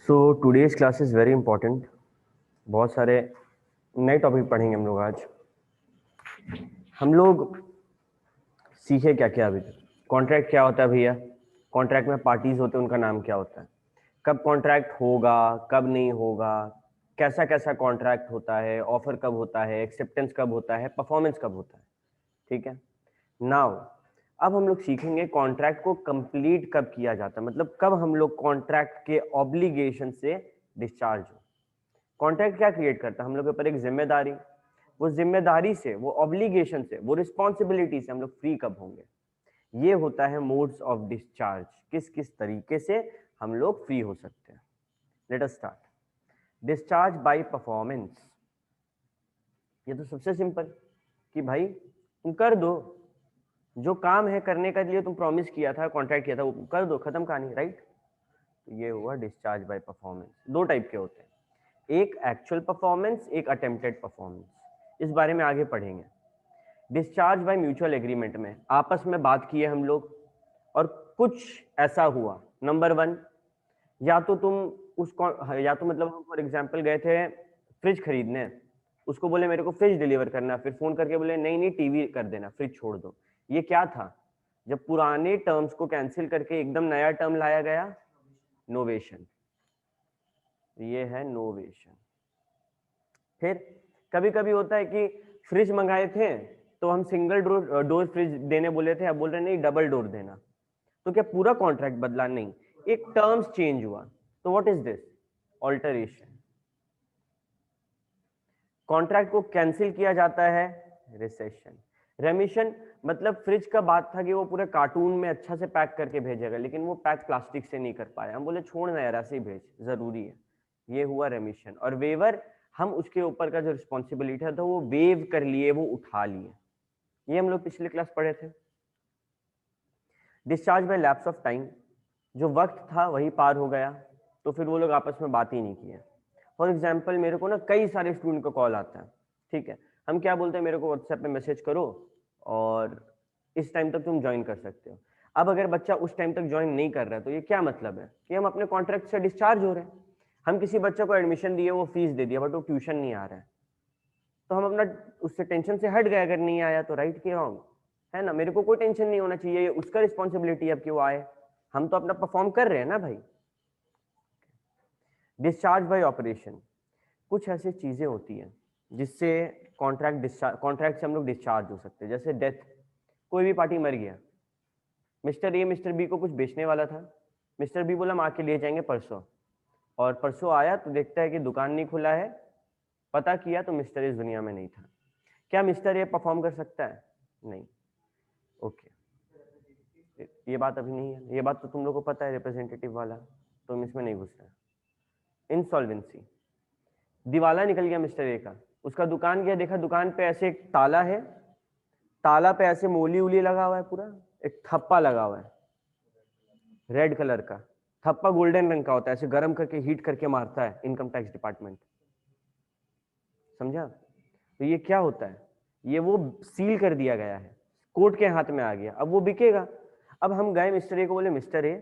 So today's class is very important. बहुत सारे नए टॉपिक पढ़ेंगे हम लोग आज। हम लोग सीखे क्या क्या अभी तक। कॉन्ट्रैक्ट क्या होता है भैया? कॉन्ट्रैक्ट में पार्टीज होते हैं, उनका नाम क्या होता है? कब कॉन्ट्रैक्ट होगा, कब नहीं होगा, कैसा कैसा कॉन्ट्रैक्ट होता है, ऑफर कब होता है, एक्सेप्टेंस कब होता है, परफॉर्मेंस कब होता है। ठीक है। नाउ अब हम लोग सीखेंगे कॉन्ट्रैक्ट को कंप्लीट कब किया जाता है, मतलब कब हम लोग कॉन्ट्रैक्ट के ऑब्लिगेशन से डिस्चार्ज हो। कॉन्ट्रैक्ट क्या क्रिएट करता है हम लोग के ऊपर? एक जिम्मेदारी। वो जिम्मेदारी से, वो ऑब्लिगेशन से, वो रिस्पॉन्सिबिलिटी से हम लोग फ्री कब होंगे। ये होता है मोड्स ऑफ डिस्चार्ज। किस किस तरीके से हम लोग फ्री हो सकते हैं। Let us start. Discharge by performance. ये तो सबसे सिंपल कि भाई तुम कर दो, जो काम है करने के लिए तुम प्रॉमिस किया था, कॉन्ट्रैक्ट किया था, वो कर दो, खत्म कहानी, राइट। ये हुआ डिस्चार्ज बाय परफॉर्मेंस। दो टाइप के होते हैं, एक एक्चुअल परफॉर्मेंस, एक अटेम्प्टेड परफॉर्मेंस। इस बारे में आगे पढ़ेंगे। डिस्चार्ज बाय म्यूचुअल एग्रीमेंट में आपस में बात किए हम लोग और कुछ ऐसा हुआ। नंबर वन, या तो तुम या तो मतलब हम फॉर एग्जांपल गए थे फ्रिज खरीदने, उसको बोले मेरे को फ्रिज डिलीवर करना, फिर फोन करके बोले नहीं नहीं टीवी कर देना, फ्रिज छोड़ दो। ये क्या था? जब पुराने टर्म्स को कैंसिल करके एकदम नया टर्म लाया गया, नोवेशन। ये है नोवेशन। फिर कभी कभी होता है कि फ्रिज मंगाए थे तो हम सिंगल डोर फ्रिज देने बोले थे, अब बोल रहे नहीं डबल डोर देना। तो क्या पूरा कॉन्ट्रैक्ट बदला? नहीं, एक टर्म्स चेंज हुआ। तो what is this? Alteration. Contract को कैंसिल किया जाता है रिसेशन। रेमिशन मतलब फ्रिज का बात था कि वो पूरे कार्टून में अच्छा से पैक करके भेजेगा, लेकिन वो पैक प्लास्टिक से नहीं कर पाया, हम बोले छोड़ ना यार, ऐसे ही भेज, जरूरी है। ये हुआ रेमिशन। और वेवर, हम उसके ऊपर का जो रिस्पॉन्सिबिलिटी था वो वेव कर लिए, वो उठा लिए। ये हम लोग पिछले क्लास पढ़े थे। Discharge by lapse of time, जो वक्त था वही पार हो गया, तो फिर वो लोग आपस में बात ही नहीं किए। फॉर एग्जाम्पल मेरे को ना कई सारे स्टूडेंट का कॉल आता है, ठीक है, हम क्या बोलते हैं, मेरे को व्हाट्सएप पे मैसेज करो और इस टाइम तक तुम ज्वाइन कर सकते हो। अब अगर बच्चा उस टाइम तक ज्वाइन नहीं कर रहा है तो ये क्या मतलब है? कि हम अपने कॉन्ट्रैक्ट से डिस्चार्ज हो रहे हैं। हम किसी बच्चे को एडमिशन दिए, वो फीस दे दिया, बट वो ट्यूशन नहीं आ रहा है, तो हम अपना उससे टेंशन से हट गए। अगर नहीं आया तो राइट की रॉन्ग है ना, मेरे को कोई टेंशन नहीं होना चाहिए, ये उसका रिस्पॉन्सिबिलिटी है अब कि वो आए। हम तो अपना परफॉर्म कर रहे हैं ना भाई। डिस्चार्ज बाय ऑपरेशन, कुछ ऐसी चीजें होती हैं जिससे कॉन्ट्रैक्ट से हम लोग डिस्चार्ज हो सकते हैं। जैसे डेथ, कोई भी पार्टी मर गया, मिस्टर ए मिस्टर बी को कुछ बेचने वाला था, मिस्टर बी बोला हम आके ले जाएंगे परसों, और परसों आया तो देखता है कि दुकान नहीं खुला है, पता किया तो मिस्टर इस दुनिया में नहीं था। क्या मिस्टर ए परफॉर्म कर सकता है? नहीं। ओके, ये बात अभी नहीं है, ये बात तो तुम लोग को पता है, रिप्रेजेंटेटिव वाला, तो हम इसमें नहीं घुस रहे। इंसॉल्वेंसी, दिवाला निकल गया मिस्टर ए का, उसका दुकान गया, देखा दुकान पे ऐसे एक ताला है, ताला पे ऐसे मोली उली लगा हुआ है, पूरा एक थप्पा लगा हुआ है रेड कलर का। थप्पा गोल्डन रंग का होता है, ऐसे गर्म करके हीट करके मारता है इनकम टैक्स डिपार्टमेंट, समझा? तो ये क्या होता है? ये वो सील कर दिया गया है, कोर्ट के हाथ में आ गया, अब वो बिकेगा। अब हम गए मिस्टर ए को बोले मिस्टर ए,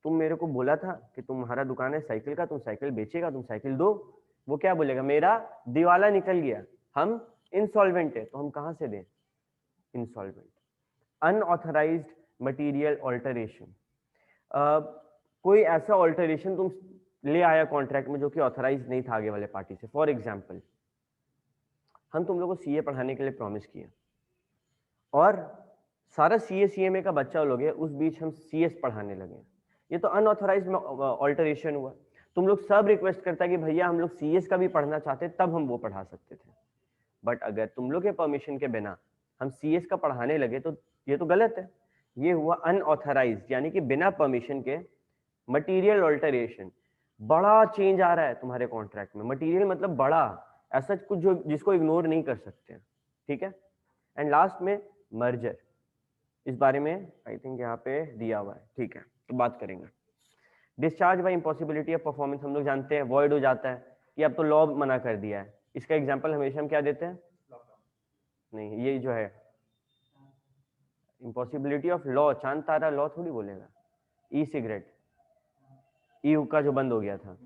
तुम मेरे को बोला था कि तुम्हारा दुकान है साइकिल का, तुम साइकिल बेचेगा, तुम साइकिल दो। वो क्या बोलेगा? मेरा दिवाला निकल गया, हम इंसॉल्वेंट है, तो हम कहां से दें? इंसॉल्वेंट। अनऑथराइज्ड मटेरियल ऑल्टरेशन, कोई ऐसा ऑल्टरेशन तुम ले आया कॉन्ट्रैक्ट में जो कि ऑथराइज नहीं था आगे वाले पार्टी से। फॉर एग्जाम्पल, हम तुम लोग को सीए पढ़ाने के लिए प्रॉमिस किया और सारा सीए सीएमए का बच्चा लोग है, उस बीच हम सीएस पढ़ाने लगे, ये तो अनऑथराइज ऑल्टरेशन हुआ। तुम लोग सब रिक्वेस्ट करता है कि भैया हम लोग सीएस का भी पढ़ना चाहते, तब हम वो पढ़ा सकते थे, बट अगर तुम लोग के परमिशन के बिना हम सीएस का पढ़ाने लगे तो ये तो गलत है। ये हुआ अनऑथराइज, यानी कि बिना परमिशन के मटेरियल ऑल्टरेशन। बड़ा चेंज आ रहा है तुम्हारे कॉन्ट्रैक्ट में, मटेरियल मतलब बड़ा, ऐसा कुछ जो जिसको इग्नोर नहीं कर सकते, ठीक है। एंड लास्ट में मर्जर, इस बारे में आई थिंक यहाँ पे दिया हुआ है, ठीक है, तो बात करेंगे। Discharge by impossibility of performance, हम लोग जानते हैं वॉइड हो जाता है कि अब तो लॉ मना कर दिया है। इसका एग्जांपल हमेशा हम क्या देते हैं? नहीं, ये जो है इम्पॉसिबिलिटी ऑफ लॉ, चांद तारा लॉ थोड़ी बोलेगा। ई सिगरेट, ई का जो बंद हो गया था,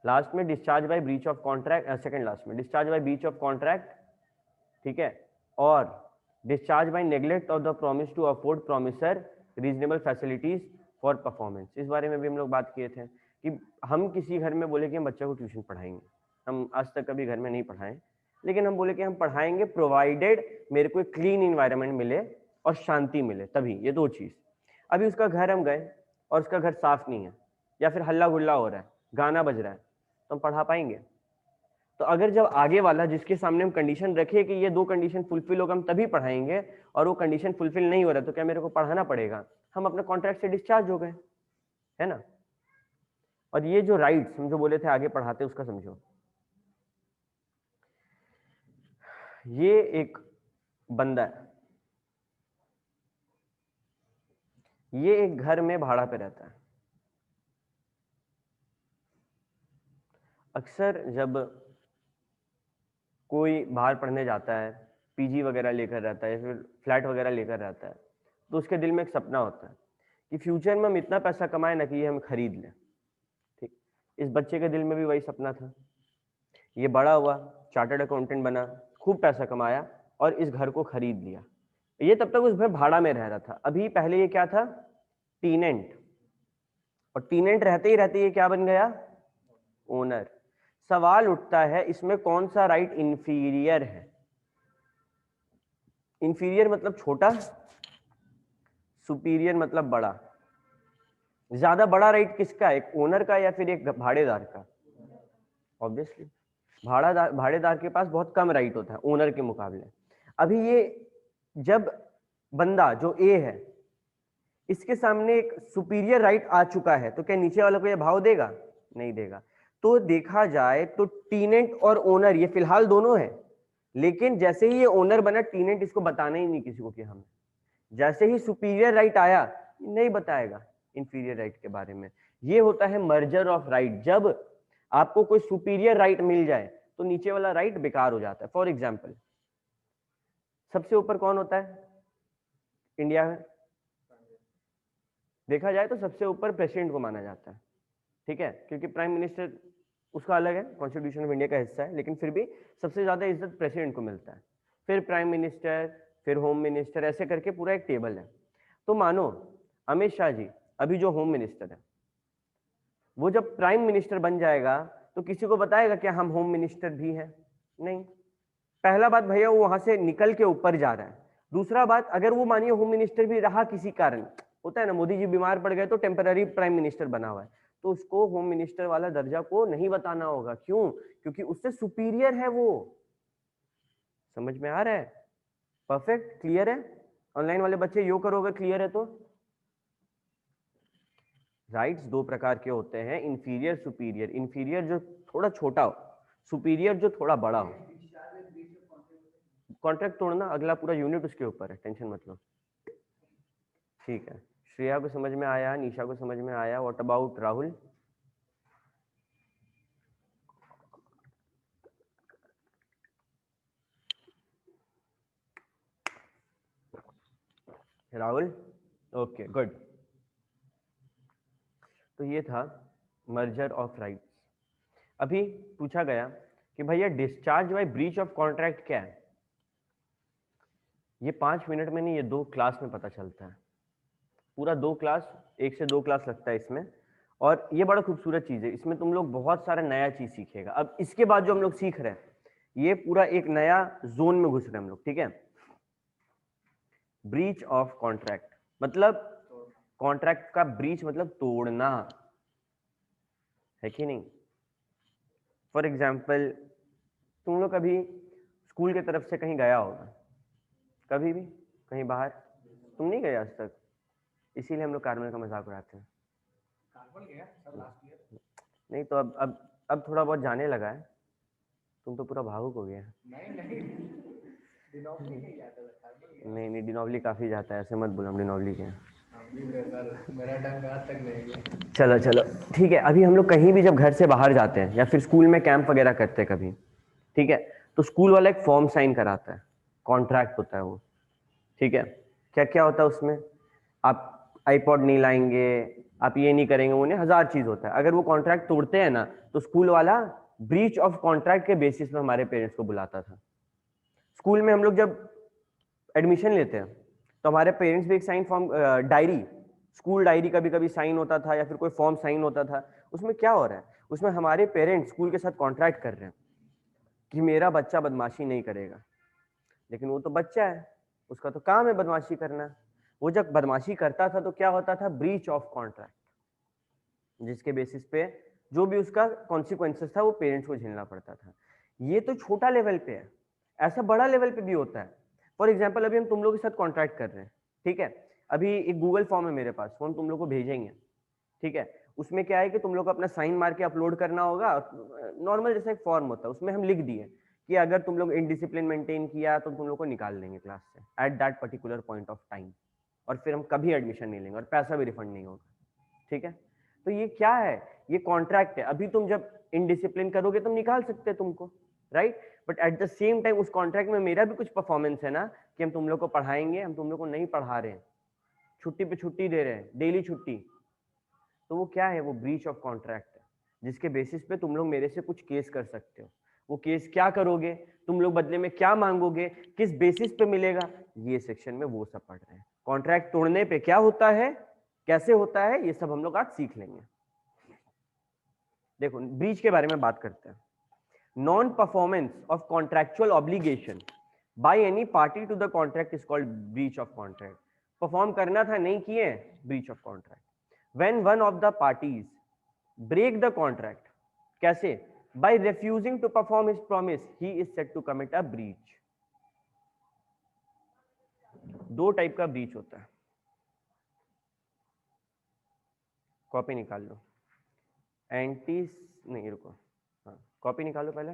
लास्ट में discharge by breach of contract, second last में discharge by breach of contract, ठीक है, और discharge by neglect of the promise to afford promiser reasonable facilities for performance. इस बारे में भी हम लोग बात किए थे कि हम किसी घर में बोले कि हम बच्चे को ट्यूशन पढ़ाएंगे, हम आज तक कभी घर में नहीं पढ़ाएं, लेकिन हम बोले कि हम पढ़ाएंगे प्रोवाइडेड मेरे को एक क्लीन इन्वायरमेंट मिले और शांति मिले, तभी। ये दो चीज। अभी उसका घर हम गए और उसका घर साफ नहीं है, या फिर हल्ला गुल्ला हो रहा है, गाना बज रहा है, तो हम पढ़ा पाएंगे? तो अगर जब आगे वाला जिसके सामने हम कंडीशन रखे कि ये दो कंडीशन फुलफिल होगा हम तभी पढ़ाएंगे, और वो कंडीशन फुलफिल नहीं हो रहा, तो क्या मेरे को पढ़ाना पड़ेगा? हम अपने कॉन्ट्रैक्ट से डिस्चार्ज हो गए, है ना। और ये जो राइट्स हम जो बोले थे आगे पढ़ाते, उसका समझो। ये एक बंदा है, ये एक घर में भाड़ा पे रहता है। अक्सर जब कोई बाहर पढ़ने जाता है, पीजी वगैरह लेकर रहता है, फिर फ्लैट वगैरह लेकर रहता है, तो उसके दिल में एक सपना होता है कि फ्यूचर में हम इतना पैसा कमाए ना कि ये हम खरीद लें। ठीक, इस बच्चे के दिल में भी वही सपना था। ये बड़ा हुआ, चार्टर्ड अकाउंटेंट बना, खूब पैसा कमाया और इस घर को खरीद लिया। ये तब तक उस घर भाड़ा में रह रहा था। अभी पहले ये क्या था? टीनेंट। और टीनेंट रहते ही रहते ये क्या बन गया? ओनर। सवाल उठता है इसमें कौन सा राइट इंफीरियर है? इंफीरियर मतलब छोटा, सुपीरियर मतलब बड़ा। ज्यादा बड़ा राइट किसका है, एक ओनर का या फिर एक भाड़ेदार का? ऑब्वियसली भाड़ेदार के पास बहुत कम राइट होता है ओनर के मुकाबले। अभी ये जब बंदा जो ए है, इसके सामने एक सुपीरियर राइट आ चुका है, तो क्या नीचे वाले को ये भाव देगा? नहीं देगा। तो देखा जाए तो टीनेंट और ओनर ये फिलहाल दोनों है, लेकिन जैसे ही ये ओनर बना, टीनेंट इसको बताना ही नहीं किसी को कि हम, जैसे ही सुपीरियर राइट आया नहीं बताएगा इंफीरियर राइट के बारे में। ये होता है मर्जर ऑफ राइट। जब आपको कोई सुपीरियर राइट मिल जाए तो नीचे वाला राइट बेकार हो जाता है। फॉर एग्जाम्पल, सबसे ऊपर कौन होता है इंडिया में? देखा जाए तो सबसे ऊपर प्रेसिडेंट को माना जाता है, ठीक है, क्योंकि प्राइम मिनिस्टर उसका अलग है, कॉन्स्टिट्यूशन ऑफ इंडिया का हिस्सा है, लेकिन फिर भी सबसे ज्यादा इज्जत प्रेसिडेंट को मिलता है, फिर प्राइम मिनिस्टर, फिर होम मिनिस्टर, ऐसे करके पूरा एक टेबल है। तो मानो अमित शाह जी अभी जो होम मिनिस्टर है, वो जब प्राइम मिनिस्टर बन जाएगा तो किसी को बताएगा क्या हम होम मिनिस्टर भी हैं? नहीं। पहला बात भैया वो वहां से निकल के ऊपर जा रहा है। दूसरा बात, अगर वो मानिए होम मिनिस्टर भी रहा किसी कारण, होता है ना, मोदी जी बीमार पड़ गए तो टेम्पररी प्राइम मिनिस्टर बना हुआ है, तो उसको होम मिनिस्टर वाला दर्जा को नहीं बताना होगा। क्यों? क्योंकि उससे सुपीरियर है वो। समझ में आ रहा है? परफेक्ट, क्लियर है? ऑनलाइन वाले बच्चे यो करो अगर क्लियर है तो। राइट्स दो प्रकार के होते हैं, इंफीरियर सुपीरियर। इंफीरियर जो थोड़ा छोटा हो, सुपीरियर जो थोड़ा बड़ा हो। कॉन्ट्रैक्ट तोड़ना अगला पूरा यूनिट उसके ऊपर है, टेंशन मत लो। ठीक है, श्रेया को समझ में आया, निशा को समझ में आया। What about Rahul? Rahul, okay good. तो ये था मर्जर ऑफ राइट्स। अभी पूछा गया कि भैया discharge by breach of contract क्या है? ये 5 मिनट में नहीं, ये 2 क्लास में पता चलता है। पूरा 2 क्लास, 1 से 2 क्लास लगता है इसमें। और ये बड़ा खूबसूरत चीज है, इसमें तुम लोग बहुत सारा नया चीज सीखेगा। अब इसके बाद जो हम लोग सीख रहे हैं, ये पूरा एक नया जोन में घुस रहे हैं हम लोग, ठीक है। ब्रीच ऑफ कॉन्ट्रैक्ट मतलब कॉन्ट्रैक्ट का ब्रीच मतलब तोड़ना, है कि नहीं। फॉर एग्जाम्पल, तुम लोग कभी स्कूल की तरफ से कहीं गया होगा, कभी भी कहीं बाहर? तुम नहीं गए आज तक, इसीलिए हम लोग कार्बन का मजाक उड़ाते हैं। कार्बन गया सब लास्ट ईयर। नहीं तो अब थोड़ा बहुत जाने लगा है। तुम तो पूरा भावुक हो गया। नहीं नहीं, डिनोवली काफी जाता है, ऐसे मत बोलो, हम डिनोवली के हैं। मेरा ढंग आज तक नहीं गया। चलो चलो ठीक है। अभी हम लोग कहीं भी जब घर से बाहर जाते हैं या फिर स्कूल में कैंप वगैरह करते हैं कभी, ठीक है, तो स्कूल वाला एक फॉर्म साइन कराता है, कॉन्ट्रैक्ट होता है वो, ठीक है। क्या क्या होता है उसमें? आप आईपॉड नहीं लाएंगे, आप ये नहीं करेंगे, उन्हें 1000 चीज होता है। अगर वो कॉन्ट्रैक्ट तोड़ते हैं ना, तो स्कूल वाला ब्रीच ऑफ कॉन्ट्रैक्ट के बेसिस पे हमारे पेरेंट्स को बुलाता था। स्कूल में हम लोग जब एडमिशन लेते हैं तो हमारे पेरेंट्स भी एक sign form, diary, school diary कभी कभी साइन होता था या फिर कोई फॉर्म साइन होता था। उसमें क्या हो रहा है, उसमें हमारे पेरेंट्स स्कूल के साथ कॉन्ट्रैक्ट कर रहे हैं कि मेरा बच्चा बदमाशी नहीं करेगा। लेकिन वो तो बच्चा है, उसका तो काम है बदमाशी करना। वो जब बदमाशी करता था तो क्या होता था, ब्रीच ऑफ कॉन्ट्रैक्ट, जिसके बेसिस पे जो भी उसका कॉन्सिक्वेंसेस था वो पेरेंट्स को झेलना पड़ता था। ये तो छोटा लेवल पे है, ऐसा बड़ा लेवल पे भी होता है। फॉर एग्जाम्पल अभी हम तुम लोग के साथ कॉन्ट्रैक्ट कर रहे हैं, ठीक है, अभी एक गूगल फॉर्म है मेरे पास, वो हम तुम लोग को भेजेंगे, ठीक है। उसमें क्या है कि तुम लोग को अपना साइन मार के अपलोड करना होगा, नॉर्मल जैसा एक फॉर्म होता है। उसमें हम लिख दिए कि अगर तुम लोग इनडिसिप्लिन मेंटेन किया तो तुम लोग को निकाल देंगे क्लास से at that particular point of time, और फिर हम कभी एडमिशन नहीं लेंगे और पैसा भी रिफंड नहीं होगा, ठीक है। तो ये क्या है, ये कॉन्ट्रैक्ट है। अभी तुम जब इनडिसिप्लिन करोगे तुम निकाल सकते हैं तुमको, right. But at the same time उस कॉन्ट्रैक्ट में मेरा भी कुछ परफॉर्मेंस है ना, कि हम तुम लोग को पढ़ाएंगे, हम तुम लोग को नहीं पढ़ा रहे हैं, छुट्टी पे छुट्टी दे रहे हैं, डेली छुट्टी। तो वो क्या है, वो ब्रीच ऑफ कॉन्ट्रैक्ट है, जिसके बेसिस पे तुम लोग मेरे से कुछ केस कर सकते हो। वो केस क्या करोगे, तुम लोग बदले में क्या मांगोगे, किस बेसिस पे मिलेगा, ये सेक्शन में वो सब पढ़ रहे हैं। कॉन्ट्रैक्ट तोड़ने पे क्या होता है, कैसे होता है, ये सब हम लोग आज सीख लेंगे। देखो ब्रीच के बारे में बात करते हैं। Non performance of contractual obligation by any party to the contract is called breach of contract. Perform करना था, नहीं किए, breach of contract. When one of the parties break the contract, कैसे, by refusing to perform his promise, he is said to commit a breach. दो type का breach होता है, copy निकाल लो। एंटी, नहीं रुको, हाँ कॉपी निकालो पहले।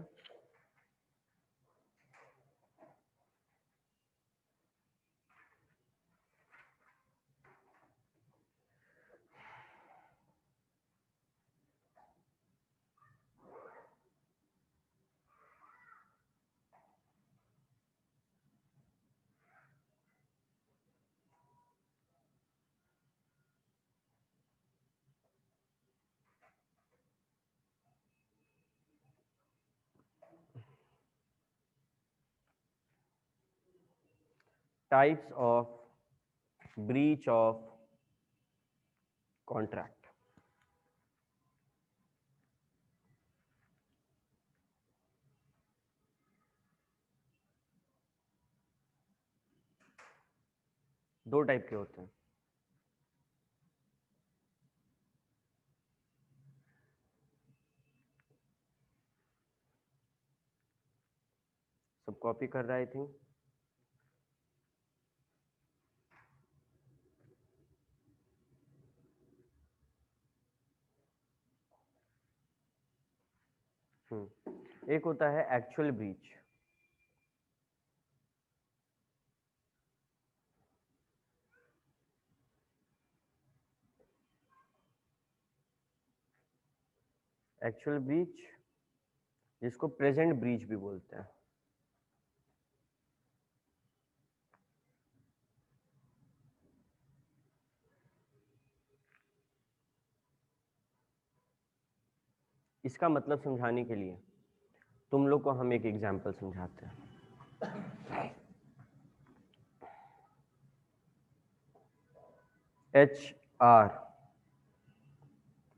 Types of breach of contract. दो टाइप के होते हैं। सब कॉपी कर रहा है आई थिंक। एक होता है एक्चुअल ब्रीच। एक्चुअल ब्रीच, जिसको प्रेजेंट ब्रीच भी बोलते हैं। इसका मतलब समझाने के लिए तुम लोग को हम एक एग्जाम्पल समझाते हैं। HR,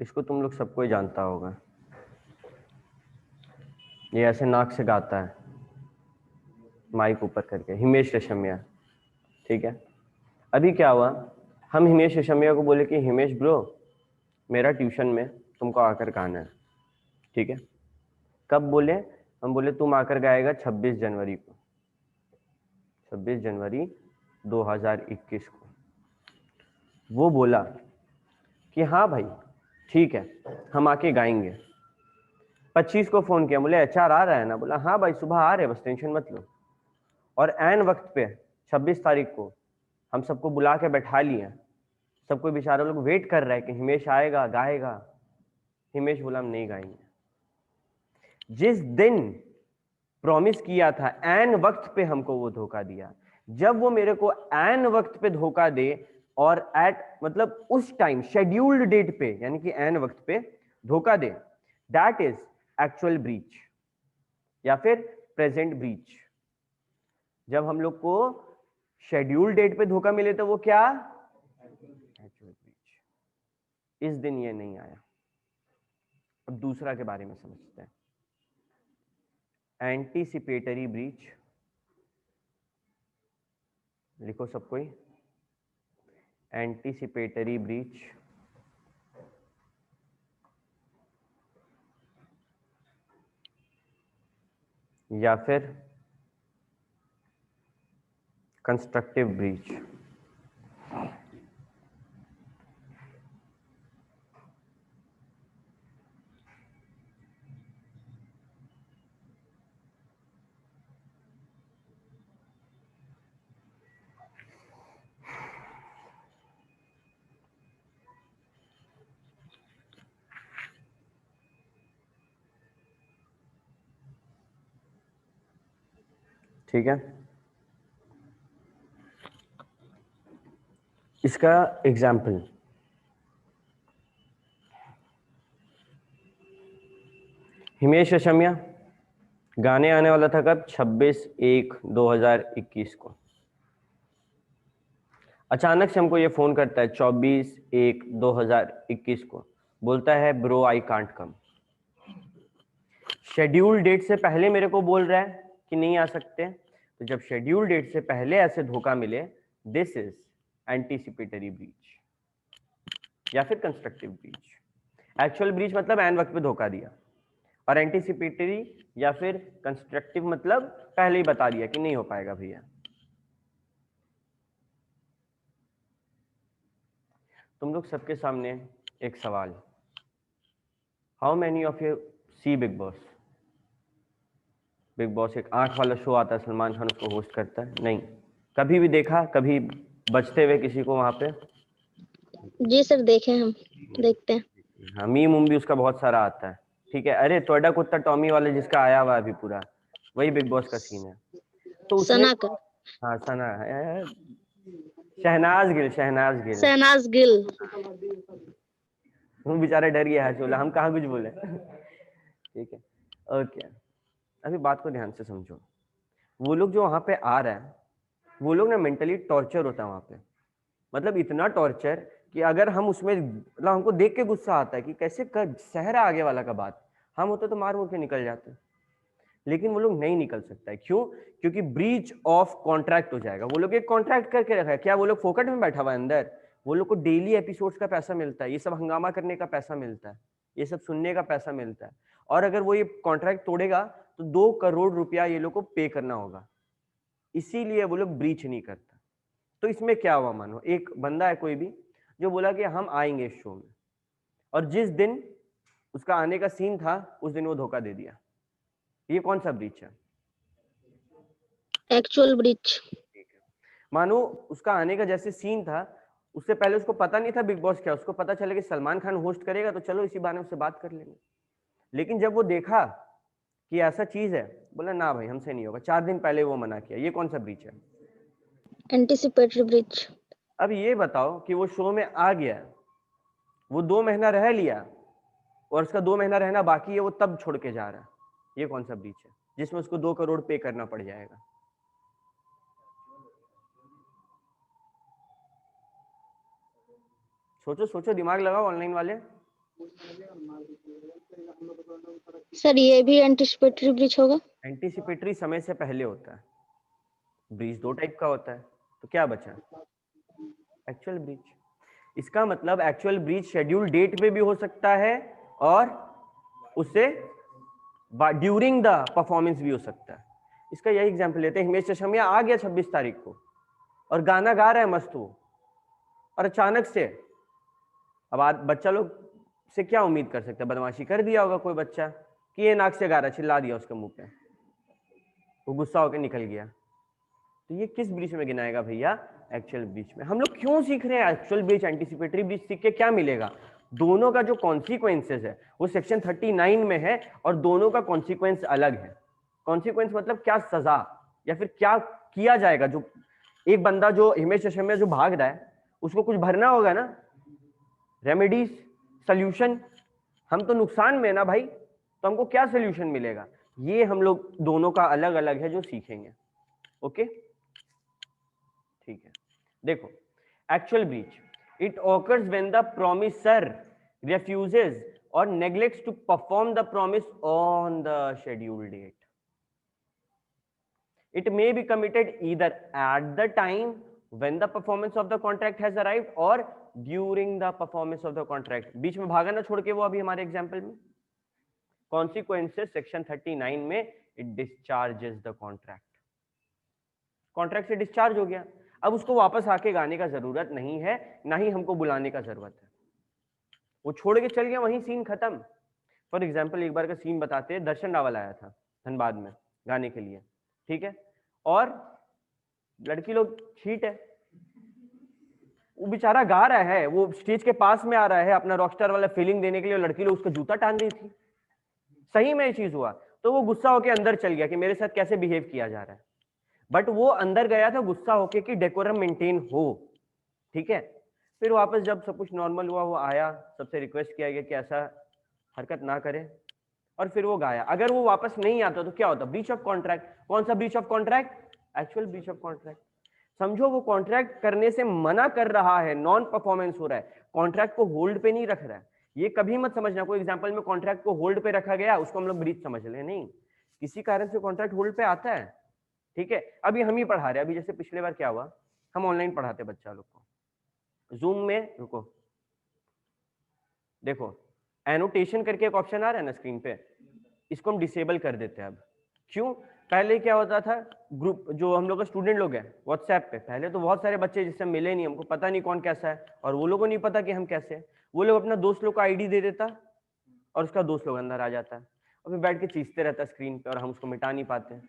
इसको तुम लोग सबको ही जानता होगा। ये ऐसे नाक से गाता है माइक ऊपर करके, हिमेश रेशमिया, ठीक है। अभी क्या हुआ, हम हिमेश रेशमिया को बोले कि हिमेश ब्रो, मेरा ट्यूशन में तुमको आकर गाना है, ठीक है। कब बोले, हम बोले तुम आकर गाएगा 26 जनवरी को, 26 जनवरी 2021 को। वो बोला कि हाँ भाई ठीक है, हम आके गाएंगे। 25 को फोन किया, बोले HR आ रहा है ना, बोला हाँ भाई सुबह आ रहे, बस टेंशन मत लो। और ऐन वक्त पे 26 तारीख को हम सबको बुला के बैठा लिए, सबको बेचारे लोग वेट कर रहा है कि हिमेश आएगा गाएगा। हिमेश बोला हम नहीं गाएंगे। जिस दिन प्रॉमिस किया था ऐन वक्त पे हमको वो धोखा दिया। जब वो मेरे को ऐन वक्त पे धोखा दे और एट मतलब उस टाइम शेड्यूल्ड डेट पे यानी कि एन वक्त पे धोखा दे, दैट इज एक्चुअल ब्रीच या फिर प्रेजेंट ब्रीच। जब हम लोग को शेड्यूल डेट पे धोखा मिले तो वो क्या, एक्चुअल ब्रीच। इस दिन ये नहीं आया। अब दूसरा के बारे में समझते हैं, एंटीसिपेटरी ब्रीच। लिखो सब कोई, एंटीसिपेटरी ब्रीच या फिर कंस्ट्रक्टिव ब्रीच। ठीक है, इसका एग्जाम्पल, हिमेश रेशमिया गाने आने वाला था कब, 26/1/2021 को। अचानक से हमको ये फोन करता है 24/1/2021 को, बोलता है bro I can't come. Schedule date से पहले मेरे को बोल रहा है कि नहीं आ सकते। तो जब शेड्यूल डेट से पहले ऐसे धोखा मिले, दिस इज एंटीसिपेटरी ब्रीच या फिर कंस्ट्रक्टिव ब्रीच। एक्चुअल ब्रीच मतलब एन वक्त पे धोखा दिया, और एंटीसिपेटरी या फिर कंस्ट्रक्टिव मतलब पहले ही बता दिया कि नहीं हो पाएगा भैया। तुम लोग सबके सामने एक सवाल, how many of you see Bigg Boss? Bigg Boss एक 8 वाला शो आता है, सलमान खान उसको होस्ट करता है। नहीं, कभी भी देखा कभी बचते हुए किसी को वहां पे? जी सर, देखे हम, देखते हैं। हाँ, मीम भी उसका बहुत सारा आता है। ठीक है, अरे तोड़ा कुत्ता टॉमी वाले जिसका आया हुआ अभी पूरा, वही बिग बॉस का सीन है। तो उसमें सना का, हाँ सना है, शहनाज गिल, शहनाज गिल, शहनाज गिल। वो बेचारा डर गया है, बोला हम कहाँ कुछ बोले। ठीक है, ओके, अभी बात को ध्यान से समझो। वो लोग जो वहां पे आ रहे हैं, वो लोग ना मेंटली टॉर्चर होता है वहां पे, मतलब इतना टॉर्चर कि अगर हम उसमें, मतलब हमको देख के गुस्सा आता है कि कैसे कर सहरा आगे वाला का बात, हम होते तो मार मुर के निकल जाते, लेकिन वो लोग नहीं निकल सकता है। क्यों? क्योंकि ब्रीच ऑफ कॉन्ट्रैक्ट हो जाएगा। वो लोग एक कॉन्ट्रैक्ट करके रखा है, क्या वो लोग फोकट में बैठा हुआ है अंदर? वो लोग को डेली एपिसोड्स का पैसा मिलता है, ये सब हंगामा करने का पैसा मिलता है, ये सब सुनने का पैसा मिलता है, और अगर वो ये कॉन्ट्रैक्ट तोड़ेगा तो 2 करोड़ रुपया ये लोग को पे करना होगा, इसीलिए वो लोग ब्रीच नहीं करता। तो इसमें क्या हुआ, मानो एक बंदा है कोई भी जो बोला कि हम आएंगे इस शो में, और जिस दिन उसका आने का सीन था उस दिन वो धोखा दे दिया, ये कौन सा ब्रीच है? Actual breach. मानो उसका आने का जैसे सीन था, उससे पहले उसको पता नहीं था बिग बॉस क्या, उसको पता चला कि सलमान खान होस्ट करेगा तो चलो इसी बहाने उससे बात कर लेंगे। लेकिन जब वो देखा कि ऐसा चीज है, बोला ना भाई हमसे नहीं होगा, 4 दिन पहले वो मना किया। ये कौन सा ब्रीच है? Anticipatory breach. अब ये बताओ कि वो शो में आ गया, वो 2 महीना रह लिया, और उसका 2 महीना रहना बाकी है, वो तब छोड़ के जा रहा है, ये कौन सा ब्रीच है जिसमें उसको 2 करोड़ पे करना पड़ जाएगा? सोचो सोचो, दिमाग लगाओ ऑनलाइन वाले। सर ये भी एंटीसिपेटरी ब्रीच होगा? एंटीसिपेटरी समय से पहले होता है, ब्रीच 2 टाइप का होता है, तो क्या बचा? Actual breach. इसका मतलब एक्चुअल ब्रीच शेड्यूल डेट पे भी हो सकता है, और उससे ड्यूरिंग द परफॉर्मेंस भी हो सकता है। इसका यही एग्जांपल लेते हैं, हिमेश रेशमिया आ गया 26 तारीख को और गाना गा रहा है मस्त वो, और अचानक से, अब बच्चा लोग से क्या उम्मीद कर सकते हैं, बदमाशी कर दिया होगा कोई बच्चा कि ये नाक से गा रहा, चिल्ला दिया उसके मुंह पे, वो गुस्सा होकर निकल गया। तो ये किस ब्रीच में गिनाएगा भैया? एक्चुअल ब्रीच में। हम लोग क्यों सीख रहे हैं एक्चुअल ब्रीच, एंटीसिपेटरी ब्रीच? सीख के क्या मिलेगा? दोनों का जो कॉन्सिक्वेंसेज है वो सेक्शन 39 में है, और दोनों का कॉन्सिक्वेंस अलग है। कॉन्सिक्वेंस मतलब क्या सजा या फिर क्या किया जाएगा। जो एक बंदा जो हिमेश रेशमिया जो भाग रहा है, उसको कुछ भरना होगा ना, रेमेडीज, सोल्यूशन। हम तो नुकसान में ना भाई, तो हमको क्या सोल्यूशन मिलेगा? ये हम लोग दोनों का अलग अलग है जो सीखेंगे। ओके, ठीक है। देखो, actual breach, it occurs when the promisor refuses or neglects to perform the promise on the scheduled date. It may be committed either at the time when the performance of the contract has arrived or during the performance of the contract. बीच में भागा ना छोड़ के वो, अभी हमारे example में consequences section 39 में it discharges the contract. Contract से डिस्चार्ज हो गया, अब उसको वापस आके गाने का जरूरत नहीं है, ना ही हमको बुलाने का जरूरत है, वो छोड़ के चल गया, वहीं सीन खत्म। फॉर एग्जाम्पल एक बार का सीन बताते हैं, दर्शन रावल आया था धनबाद में गाने के लिए, ठीक है, और लड़की लोग छीट है, वो बेचारा गा रहा है, वो स्टेज के पास में आ रहा है अपना रॉकस्टार वाला फीलिंग देने के लिए, लड़की लोग उसका जूता टांग रही थी। सही में ये चीज हुआ, तो वो गुस्सा होकर अंदर चल गया कि मेरे साथ कैसे बिहेव किया जा रहा है, बट वो अंदर गया था गुस्सा होके कि डेकोरम मेंटेन हो, ठीक है। फिर वापस जब सब कुछ नॉर्मल हुआ, वो आया, सबसे रिक्वेस्ट किया गया कि ऐसा हरकत ना करे, और फिर वो गाया। अगर वो वापस नहीं आता तो क्या होता? Breach of contract. कौन सा breach of contract? Actual breach of contract. समझो वो कॉन्ट्रैक्ट करने से मना कर रहा है, नॉन परफॉर्मेंस हो रहा है, कॉन्ट्रैक्ट को होल्ड पे नहीं रख रहा है। ये कभी मत समझना कोई एग्जांपल में कॉन्ट्रैक्ट को होल्ड पे रखा गया उसको हम लोग ब्रीच समझ ले, नहीं, किसी कारण से कॉन्ट्रैक्ट होल्ड पे आता है, ठीक है। अभी हम ही पढ़ा रहे हैं, अभी जैसे पिछले बार क्या हुआ, हम ऑनलाइन पढ़ाते बच्चा लोग को जूम में, रुको देखो एनोटेशन करके एक ऑप्शन आ रहा है ना स्क्रीन पे, इसको हम डिसेबल कर देते हैं अब। क्यों? पहले क्या होता था, ग्रुप जो हम लोग का स्टूडेंट लोग हैं व्हाट्सएप पे, पहले तो बहुत सारे बच्चे जिससे मिले नहीं, हमको पता नहीं कौन कैसा है, और वो लोगों को नहीं पता कि हम कैसे हैं, वो लोग अपना दोस्त लोग का आईडी दे देता और उसका दोस्त लोग अंदर आ जाता है और फिर बैठ के चीखते रहता है स्क्रीन पे, और हम उसको मिटा नहीं पाते।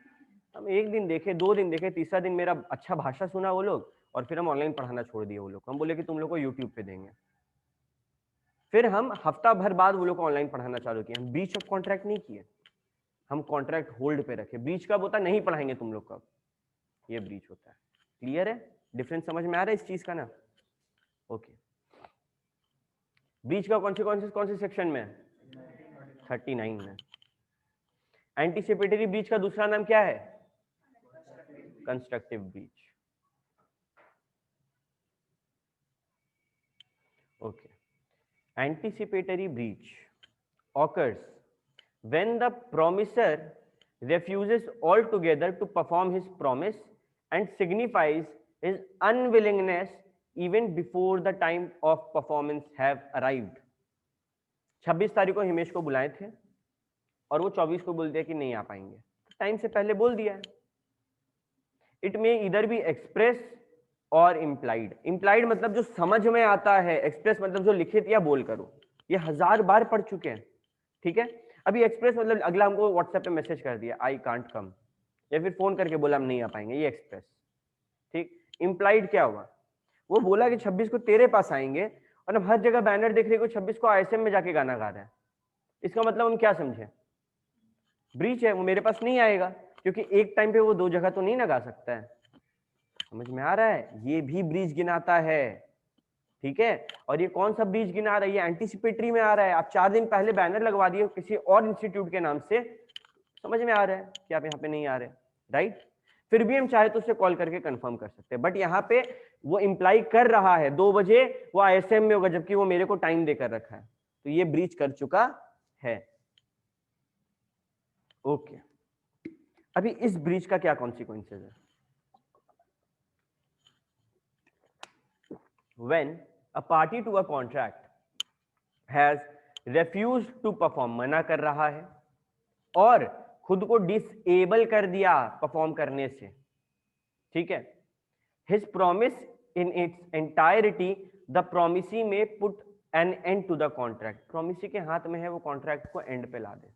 हम एक दिन देखे, 2 दिन देखे, तीसरा दिन मेरा अच्छा भाषा सुना वो लोग, और फिर हम ऑनलाइन पढ़ाना छोड़ दिए वो लोग। हम बोले कि तुम लोग को यूट्यूब पे देंगे। फिर हम हफ्ता भर बाद वो लोग को ऑनलाइन पढ़ाना चालू किए। हम ब्रीच ऑफ कॉन्ट्रैक्ट नहीं किए, हम कॉन्ट्रैक्ट होल्ड पे रखे। ब्रीच कब होता है? नहीं पढ़ाएंगे तुम लोग कब, ये ब्रीच होता है। क्लियर है? डिफरेंस समझ में आ रहा है इस चीज का ना? ओके। ब्रीच का कौन से सेक्शन में? 39 में। एंटीसिपेटरी ब्रीच का दूसरा नाम क्या है? Constructive breach. Okay. Anticipatory breach occurs when the promiser refuses altogether to perform his promise and signifies his unwillingness even before the time of performance have arrived. 26 तारीख को हिमेश को बुलाए थे और वो 24 को बोल दिया कि नहीं आ पाएंगे, टाइम से पहले बोल दिया है। इट मे इधर बी एक्सप्रेस और इम्प्लाइड। इम्प्लाइड मतलब जो समझ में आता है, एक्सप्रेस मतलब जो लिखित या बोल करो, ये 1000 बार पढ़ चुके हैं, ठीक है। अभी एक्सप्रेस मतलब अगला हमको व्हाट्सएप पे मैसेज कर दिया आई कांट कम, या फिर फोन करके बोला हम नहीं आ पाएंगे, ये एक्सप्रेस, ठीक। इम्प्लाइड क्या हुआ? वो बोला कि 26 को तेरे पास आएंगे, और अब हर जगह बैनर देख रहे को 26 को आईएसएम में जाके गाना गा रहा है। इसका मतलब हम क्या समझे? ब्रीच है, वो मेरे पास नहीं आएगा, क्योंकि एक टाइम पे वो 2 जगह तो नहीं ना गा सकता है। समझ में आ रहा है? ये भी ब्रीच गिनाता है, ठीक है। और ये कौन सा ब्रीच गिना रहा है? ये एंटीसिपेटरी में आ रहा है। आप 4 दिन पहले बैनर लगवा दिए किसी और इंस्टीट्यूट के नाम से, समझ में आ रहा है कि आप यहाँ पे नहीं आ रहे, राइट। फिर भी हम चाहे तो उसे कॉल करके कंफर्म कर सकते हैं, बट यहाँ पे वो इंप्लाई कर रहा है 2 बजे वो आईएसएम में होगा, जबकि वो मेरे को टाइम देकर रखा है, तो ये ब्रीच कर चुका है। ओके। अभी इस ब्रीच का क्या कॉन्सिक्वेंसेज है? When a party to a contract has refused to perform, मना कर रहा है और खुद को डिसेबल कर दिया परफॉर्म करने से, ठीक है। His promise in its entirety, the promisee may put an end to the contract. promisee के हाथ में है वो कॉन्ट्रैक्ट को एंड पे ला दे,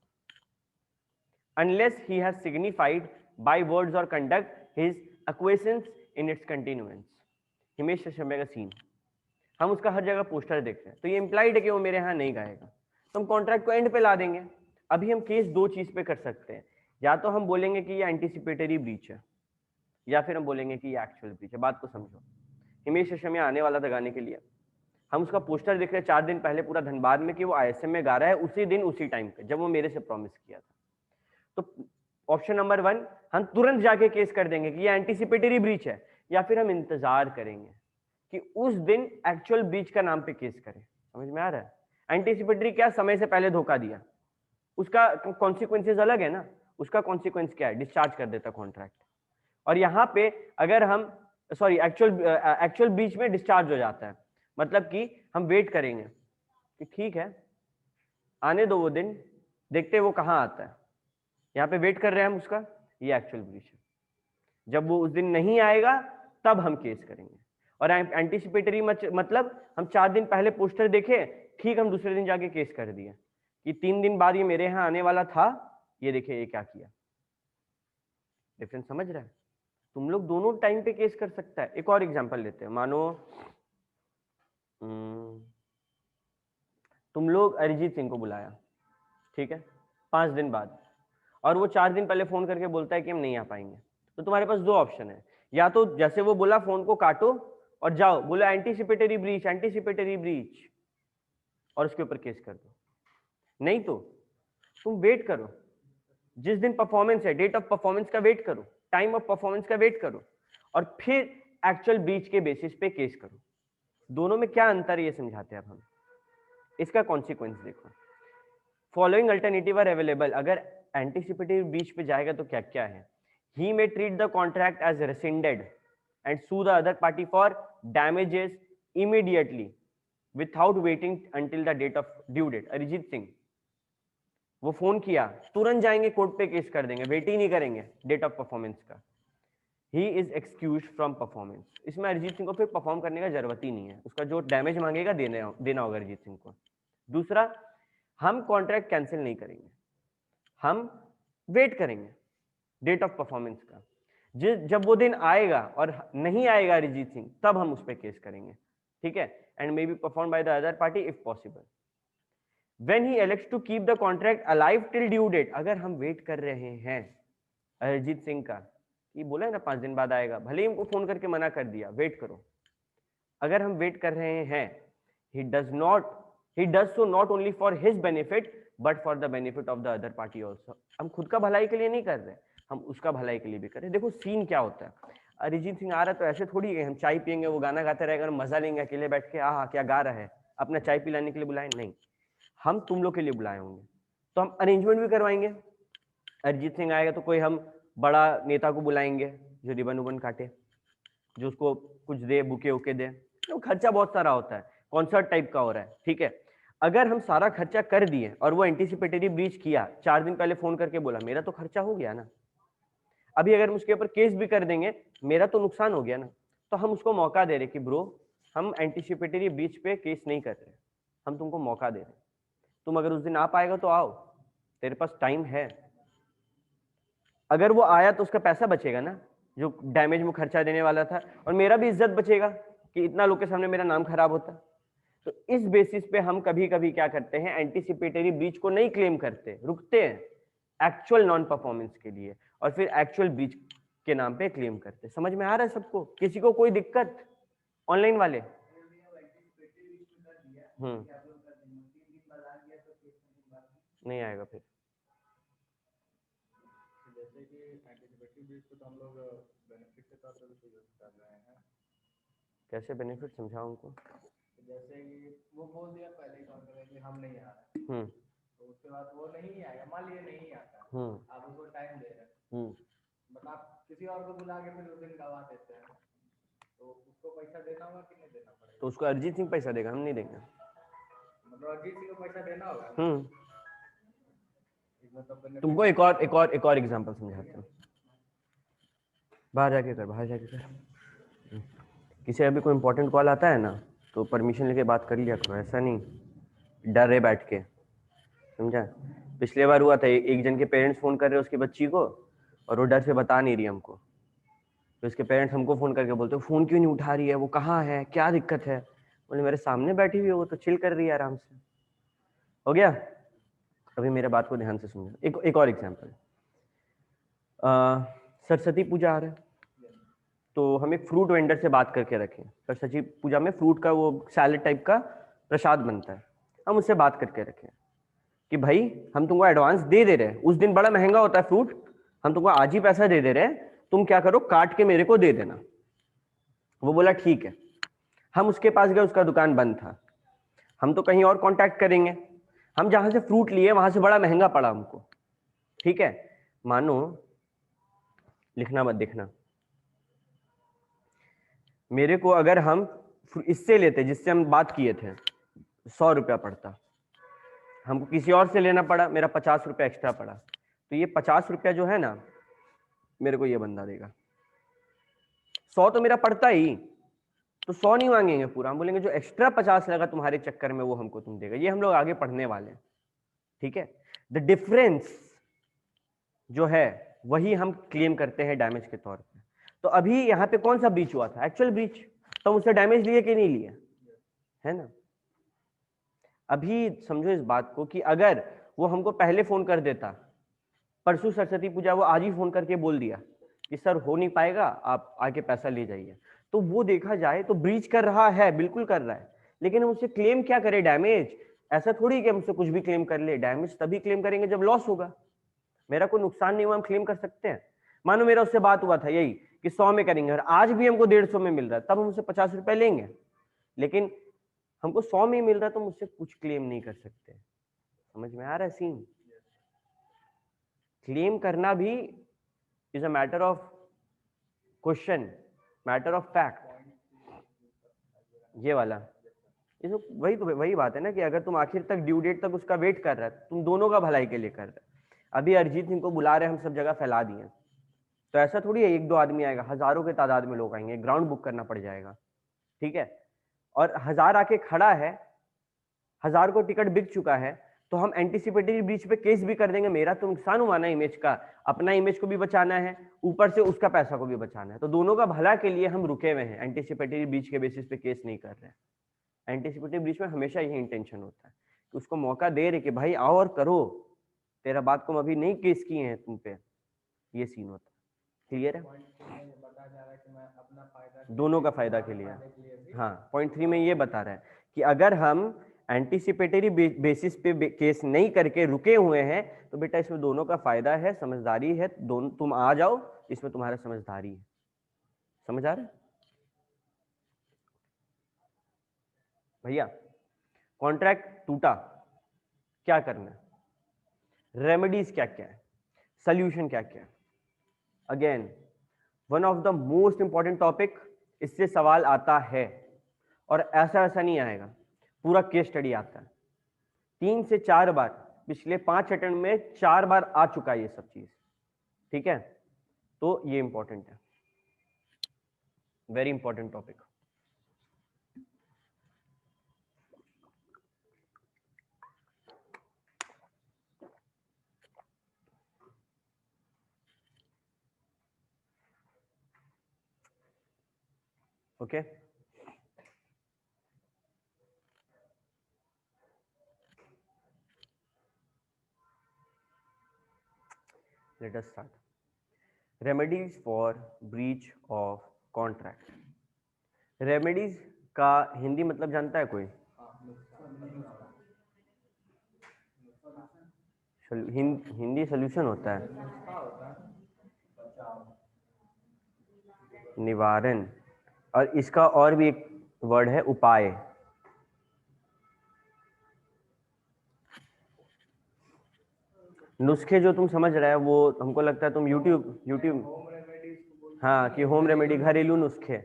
unless he has signified by words or conduct his acquiescence in its continuance. Himesh Reshammiya का सीन, हम उसका हर जगह पोस्टर देखते हैं, तो ये इंप्लाइड है कि वो मेरे यहाँ नहीं गाएगा, तो हम कॉन्ट्रैक्ट को एंड पे ला देंगे। अभी हम केस 2 चीज पे कर सकते हैं, या तो हम बोलेंगे कि ये एंटीसिपेटरी ब्रीच है, या फिर हम बोलेंगे कि ये एक्चुअल ब्रीच है। बात को समझो, हिमेश रेशमिया आने वाला था गाने के लिए, हम उसका पोस्टर देख रहे 4 दिन पहले पूरा धनबाद में कि वो ISM में गा रहा है, उसी दिन उसी टाइम पे जब वो मेरे से प्रॉमिस किया था। तो ऑप्शन नंबर 1 हम तुरंत जाके केस कर देंगे कि ये एंटीसिपेटरी ब्रीच है, या फिर हम इंतजार करेंगे कि उस दिन एक्चुअल ब्रीच का नाम पे केस करें। समझ में आ रहा है? एंटीसिपेटरी क्या, समय से पहले धोखा दिया, उसका कॉन्सिक्वेंसेज अलग है ना, उसका कॉन्सिक्वेंस क्या है, डिस्चार्ज कर देता कॉन्ट्रैक्ट। और यहाँ पे अगर हम सॉरी एक्चुअल ब्रीच में डिस्चार्ज हो जाता है, मतलब कि हम वेट करेंगे कि ठीक है आने दो वो दिन, देखते वो कहाँ आता है, यहाँ पे वेट कर रहे हैं हम उसका, ये एक्चुअल ब्रीच है। जब वो उस दिन नहीं आएगा तब हम केस करेंगे। और एंटीसिपेटरी मतलब हम 4 दिन पहले पोस्टर देखे, ठीक हम दूसरे दिन जाके केस कर दिए कि 3 दिन बाद ये मेरे यहाँ आने वाला था, ये देखिए ये क्या किया। डिफरेंस समझ रहा है? तुम लोग दोनों टाइम पे केस कर सकता है। एक और एग्जांपल लेते हैं, मानो तुम लोग अरिजीत सिंह को बुलाया, ठीक है 5 दिन बाद, और वो 4 दिन पहले फोन करके बोलता है कि हम नहीं आ पाएंगे, तो तुम्हारे पास 2 ऑप्शन है, या तो जैसे वो बोला फोन को काटो और जाओ बोलो एंटीसिपेटरी ब्रीच एंटीसिपेटरी ब्रीच और उसके ऊपर केस कर दो, नहीं तो तुम वेट करो, जिस दिन परफॉर्मेंस है डेट ऑफ परफॉर्मेंस का वेट करो, टाइम ऑफ परफॉर्मेंस का वेट करो, और फिर एक्चुअल ब्रीच के बेसिस पे केस करो। दोनों में क्या अंतर है ये समझाते हैं अब हम। इसका कॉन्सिक्वेंस देखो, फॉलोइंग अल्टरनेटिव आर अवेलेबल। अगर एंटीसिपेटरी ब्रीच पे जाएगा तो क्या क्या है, he may treat the contract as rescinded and sue the other party for damages immediately without waiting until the date of due date। Arijit Singh वो फोन किया तुरंत जाएंगे कोर्ट पे केस कर देंगे, वेट ही नहीं करेंगे डेट ऑफ परफॉर्मेंस का। He is excuse from performance. इसमें अरिजीत सिंह को फिर परफॉर्म करने का जरूरत ही नहीं है, उसका जो डैमेज मांगेगा देना होगा अरिजीत सिंह को। दूसरा, हम कॉन्ट्रैक्ट कैंसिल नहीं करेंगे, हम वेट करेंगे डेट ऑफ परफॉर्मेंस का। जब वो दिन आएगा और नहीं आएगा अरिजीत सिंह, तब हम उस पर केस करेंगे, ठीक है। And may be perform by the other party if possible. When he elects to keep the contract alive till due date. अगर हम वेट कर रहे हैं अरिजीत सिंह का, ये बोला है ना 5 दिन बाद आएगा, भले ही हमको फोन करके मना कर दिया वेट करो, अगर हम वेट कर रहे हैं, he does so not only for his benefit but for the benefit of the other party also। हम खुद का भलाई के लिए नहीं कर रहे, हम उसका भलाई के लिए भी कर रहे। देखो सीन क्या होता है, अरिजीत सिंह आ रहा है तो ऐसे थोड़ी है हम चाय पियेंगे, वो गाना गाते रहेगा, मजा लेंगे अकेले बैठ के, आहा क्या गा रहा है, अपना चाय पिलाने के लिए बुलाए नहीं, हम तुम लोग के लिए बुलाए होंगे, तो हम अरेंजमेंट भी करवाएंगे। अरिजीत सिंह आएगा तो कोई हम बड़ा नेता को बुलाएंगे जो रिबन उबन काटे, जो उसको कुछ दे, बुके उके दे, तो खर्चा बहुत सारा होता है, कॉन्सर्ट टाइप का हो रहा है, ठीक है। अगर हम सारा खर्चा कर दिए और वो एंटीसिपेटरी ब्रीच किया, 4 दिन पहले फोन करके बोला, मेरा तो खर्चा हो गया ना। अभी अगर हम उसके ऊपर केस भी कर देंगे, मेरा तो नुकसान हो गया ना। तो हम उसको मौका दे रहे कि ब्रो हम एंटीसिपेटरी ब्रीच पे केस नहीं कर रहे, हम तुमको मौका दे रहे, तुम अगर उस दिन आ पाएगा तो आओ, तेरे पास टाइम है। अगर वो आया तो उसका पैसा बचेगा ना, जो डैमेज में खर्चा देने वाला था, और मेरा भी इज्जत बचेगा कि इतना लोग के सामने मेरा नाम खराब होता। तो इस बेसिस पे हम कभी कभी क्या करते हैं, एंटीसिपेटरी ब्रीच को नहीं क्लेम करते, रुकते हैं एक्चुअल नॉन परफॉर्मेंस के लिए, और फिर एक्चुअल ब्रीच के नाम पे क्लेम करते। समझ में आ रहा है सबको? किसी को कोई दिक्कत? ऑनलाइन वाले नहीं आएगा फिर। जैसे कि एंटीसिपेटरी ब्रीच को तो हम लोग बेनिफिट के तौर पर भी यूज कर रहे हैं। कैसे बेनिफिट समझाओ उनको? जैसे कि वो बोल दिया पहले ही कॉन्ट्रैक्ट कि हम नहीं आ रहे, तो उसके बाद वो नहीं आएगा, मान लीजिए नहीं आता, आप उसको टाइम दे रहे हैं, मतलब किसी और को बुला के फिर उस दिन गवा देते हैं, तो उसको पैसा देना होगा कि नहीं देना पड़ेगा? तो उसको अरिजीत सिंह पैसा देगा, हम नहीं देंगे। मतलब अरिजीत सिंह को पैसा देना होगा। तुमको एक और एग्जांपल समझाते हैं, बाहर जाके कर। किसी अभी कोई इंपॉर्टेंट कॉल आता है ना, तो परमिशन लेके बात कर लिया करो, ऐसा नहीं डर रहे बैठ के, समझा? पिछले बार हुआ था, एक जन के पेरेंट्स फोन कर रहे उसकी बच्ची को, और वो डर से बता नहीं रही हमको, तो उसके पेरेंट्स हमको फोन करके बोलते फोन क्यों नहीं उठा रही है, वो कहाँ है, क्या दिक्कत है? बोले मेरे सामने बैठी हुई है, वो तो चिल कर रही है आराम से। हो गया? अभी मेरे बात को ध्यान से सुनो। एक और एग्जांपल, सरस्वती पूजा आ रहा है, तो हम एक फ्रूट वेंडर से बात करके रखें। सरस्वती पूजा में फ्रूट का वो सैलेड टाइप का प्रसाद बनता है, हम उससे बात करके रखें कि भाई हम तुमको एडवांस दे रहे हैं, उस दिन बड़ा महंगा होता है फ्रूट, हम तुमको आज ही पैसा दे रहे हैं, तुम क्या करो काट के मेरे को दे देना। वो बोला ठीक है। हम उसके पास गए, उसका दुकान बंद था, हम तो कहीं और कांटेक्ट करेंगे, हम जहां से फ्रूट लिए वहां से बड़ा महंगा पड़ा हमको, ठीक है। मानो, लिखना मत देखना, मेरे को अगर हम इससे लेते जिससे हम बात किए थे 100 रुपया पड़ता, हमको किसी और से लेना पड़ा, मेरा 50 रुपया एक्स्ट्रा पड़ा, तो ये 50 रुपया जो है ना मेरे को ये बंदा देगा। 100 तो मेरा पड़ता ही, तो 100 नहीं मांगेंगे पूरा, हम बोलेंगे जो एक्स्ट्रा 50 लगा तुम्हारे चक्कर में वो हमको तुम देगा। ये हम लोग आगे पढ़ने वाले हैं, ठीक है। द डिफरेंस जो है वही हम क्लेम करते हैं डैमेज के तौर पे। तो अभी यहाँ पे कौन सा ब्रीच हुआ था? Actual breach. तो हम उससे डैमेज लिए कि नहीं लिए, है ना। अभी समझो इस बात को कि अगर वो हमको पहले फोन कर देता, परसों सरस्वती पूजा, वो आज ही फोन करके बोल दिया कि सर हो नहीं पाएगा, आप आके पैसा ले जाइए, तो वो देखा जाए तो ब्रीच कर रहा है, बिल्कुल कर रहा है, लेकिन हम उससे क्लेम क्या करें? डैमेज। ऐसा थोड़ी कि हमसे कुछ भी क्लेम कर ले, डैमेज तभी क्लेम करेंगे जब लॉस होगा। मेरा कोई नुकसान नहीं हुआ, हम क्लेम कर सकते हैं। मानो मेरा उससे बात हुआ था यही कि 100 में करेंगे और आज भी हमको 150 में मिल रहा है, तब हम उससे 50 रुपए लेंगे, लेकिन हमको 100 में मिल रहा है तो मुझसे कुछ क्लेम नहीं कर सकते। समझ में आ रहा है सीन? क्लेम करना भी is a matter of question, matter of fact. ये वाला वही बात है ना कि अगर तुम आखिर तक ड्यू डेट तक उसका वेट कर रहा है, तुम दोनों का भलाई के लिए कर रहे हैं। अभी अरिजीत सिंह को बुला रहे हैं, हम सब जगह फैला दिए, तो ऐसा थोड़ी है एक दो आदमी आएगा, हजारों के तादाद में लोग आएंगे, ग्राउंड बुक करना पड़ जाएगा, ठीक है। और 1000 आके खड़ा है, 1000 को टिकट बिक चुका है, तो हम एंटीसिपेटरी ब्रीच पे केस भी कर देंगे। मेरा तो नुकसान हुआ ना इमेज का, अपना इमेज को भी बचाना है, ऊपर से उसका पैसा को भी बचाना है, तो दोनों का भला के लिए हम रुके हुए हैं, एंटीसिपेटरी ब्रीच के बेसिस पे केस नहीं कर रहे हैं। एंटीसिपेटरी ब्रीच में हमेशा यही इंटेंशन होता है कि उसको मौका दे रहे कि भाई आओ और करो, तेरा बात को हम अभी नहीं केस किए हैं तुम पे, ये सीन होता है। क्लियर है? दोनों का फायदा के लिए। हाँ, पॉइंट 3 में ये बता रहा है कि अगर हम एंटीसिपेटरी बेसिस पे केस नहीं करके रुके हुए हैं तो बेटा इसमें दोनों का फायदा है, समझदारी है, दोनों तुम आ जाओ, इसमें तुम्हारा समझदारी है। समझ आ रहा है भैया? कॉन्ट्रैक्ट टूटा, क्या करना है, रेमेडीज क्या क्या है, सोल्यूशन क्या क्या है। Again one of the most important topic, इससे सवाल आता है और ऐसा नहीं आएगा, पूरा केस स्टडी आता है। 3 से 4 बार, पिछले 5 अटेम्प्ट में 4 बार आ चुका है ये सब चीज, ठीक है। तो ये इंपॉर्टेंट है, very important topic. Okay, let us start. Remedies for breach of contract. Remedies का हिंदी मतलब जानता है कोई? हिंदी सोल्यूशन होता है, निवारण, और इसका और भी एक वर्ड है उपाय। नुस्खे जो तुम समझ रहे हो वो हमको लगता है तुम यूट्यूब हाँ कि होम रेमेडी, घरेलू नुस्खे,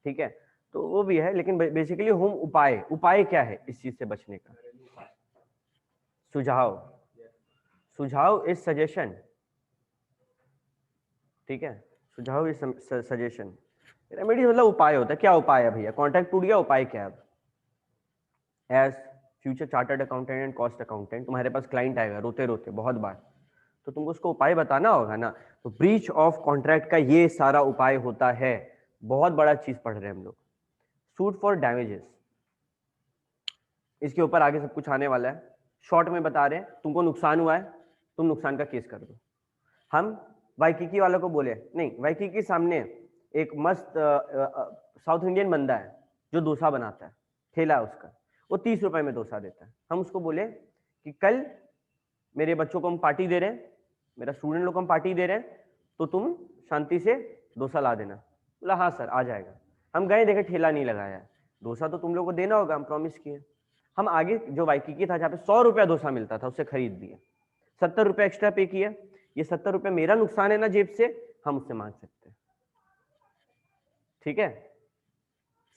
ठीक है, तो वो भी है, लेकिन बेसिकली होम उपाय। उपाय क्या है इस चीज से बचने का? सुझाव, सुझाव इज सजेशन, ठीक है, सुझाव इज सजेशन। रेमेडी मतलब उपाय होता है। क्या उपाय है भैया? कॉन्ट्रैक्ट टूट गया, उपाय क्या है? अब as future chartered accountant and cost accountant तुम्हारे पास क्लाइंट आएगा रोते रोते बहुत बार, तो तुमको उसको उपाय बताना होगा ना। तो ब्रीच ऑफ कॉन्ट्रैक्ट का ये सारा उपाय होता है। बहुत बड़ा चीज पढ़ रहे हैं हम लोग, सूट फॉर डैमेजेस। इसके ऊपर आगे सब कुछ आने वाला है, शॉर्ट में बता रहे हैं। तुमको नुकसान हुआ है, तुम नुकसान का केस कर दो। हम वाइकिकी वालों को बोले नहीं, वाइकिकी सामने एक मस्त साउथ इंडियन बंदा है जो डोसा बनाता है, ठेला है उसका, वो 30 रुपए में डोसा देता है। हम उसको बोले कि कल मेरे बच्चों को हम पार्टी दे रहे हैं, मेरा स्टूडेंट लोग को हम पार्टी दे रहे हैं, तो तुम शांति से डोसा ला देना। बोला हाँ सर आ जाएगा। हम गए देखे ठेला नहीं लगाया है, डोसा तो तुम लोग को देना होगा, हम प्रॉमिस किए। हम आगे जो वाइकिकी था जहाँ पे 100 रुपया डोसा मिलता था उससे खरीद लिए, 70 रुपये एक्स्ट्रा पे किया। ये 70 रुपये मेरा नुकसान है ना जेब से, हम उससे मांग सकते हैं, ठीक है,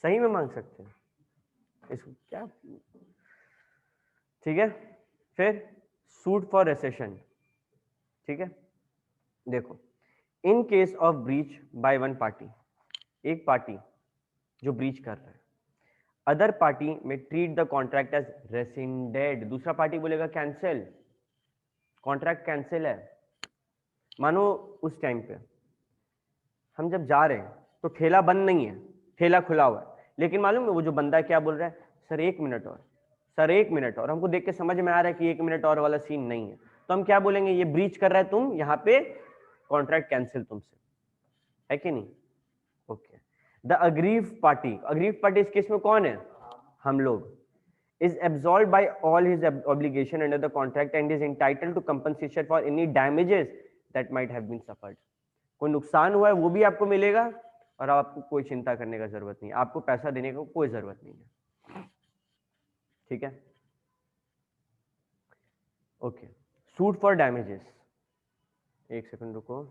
सही में मांग सकते हैं इसको क्या, ठीक है। फिर सूट फॉर रेसेशन, ठीक है। देखो in case of breach by one party, एक पार्टी जो ब्रीच कर रहा है, अदर पार्टी में ट्रीट द कॉन्ट्रैक्ट एज रेसिंडेड, दूसरा पार्टी बोलेगा कैंसिल, कॉन्ट्रैक्ट कैंसिल है। मानो उस टाइम पे हम जब जा रहे हैं तो ठेला बंद नहीं है, ठेला खुला हुआ है, लेकिन मालूम है वो जो बंदा क्या बोल रहा है, सर 1 मिनट और, सर 1 मिनट और। हमको देख के समझ में आ रहा है कि 1 मिनट और वाला सीन नहीं है, तो हम क्या बोलेंगे, ये ब्रीच कर रहा है तुम, यहाँ पे कॉन्ट्रैक्ट कैंसिल तुमसे, है कि नहीं। Okay. The aggrieved party, aggrieved party इस केस में कौन है, हम लोग, is absolved by all his obligation under the contract and is entitled to compensation for any damages that might have been suffered। कोई नुकसान हुआ है वो भी आपको मिलेगा और आपको कोई चिंता करने का जरूरत नहीं है, आपको पैसा देने का कोई जरूरत नहीं है, ठीक है। ओके, सूट फॉर डैमेजेस, एक सेकंड रुको।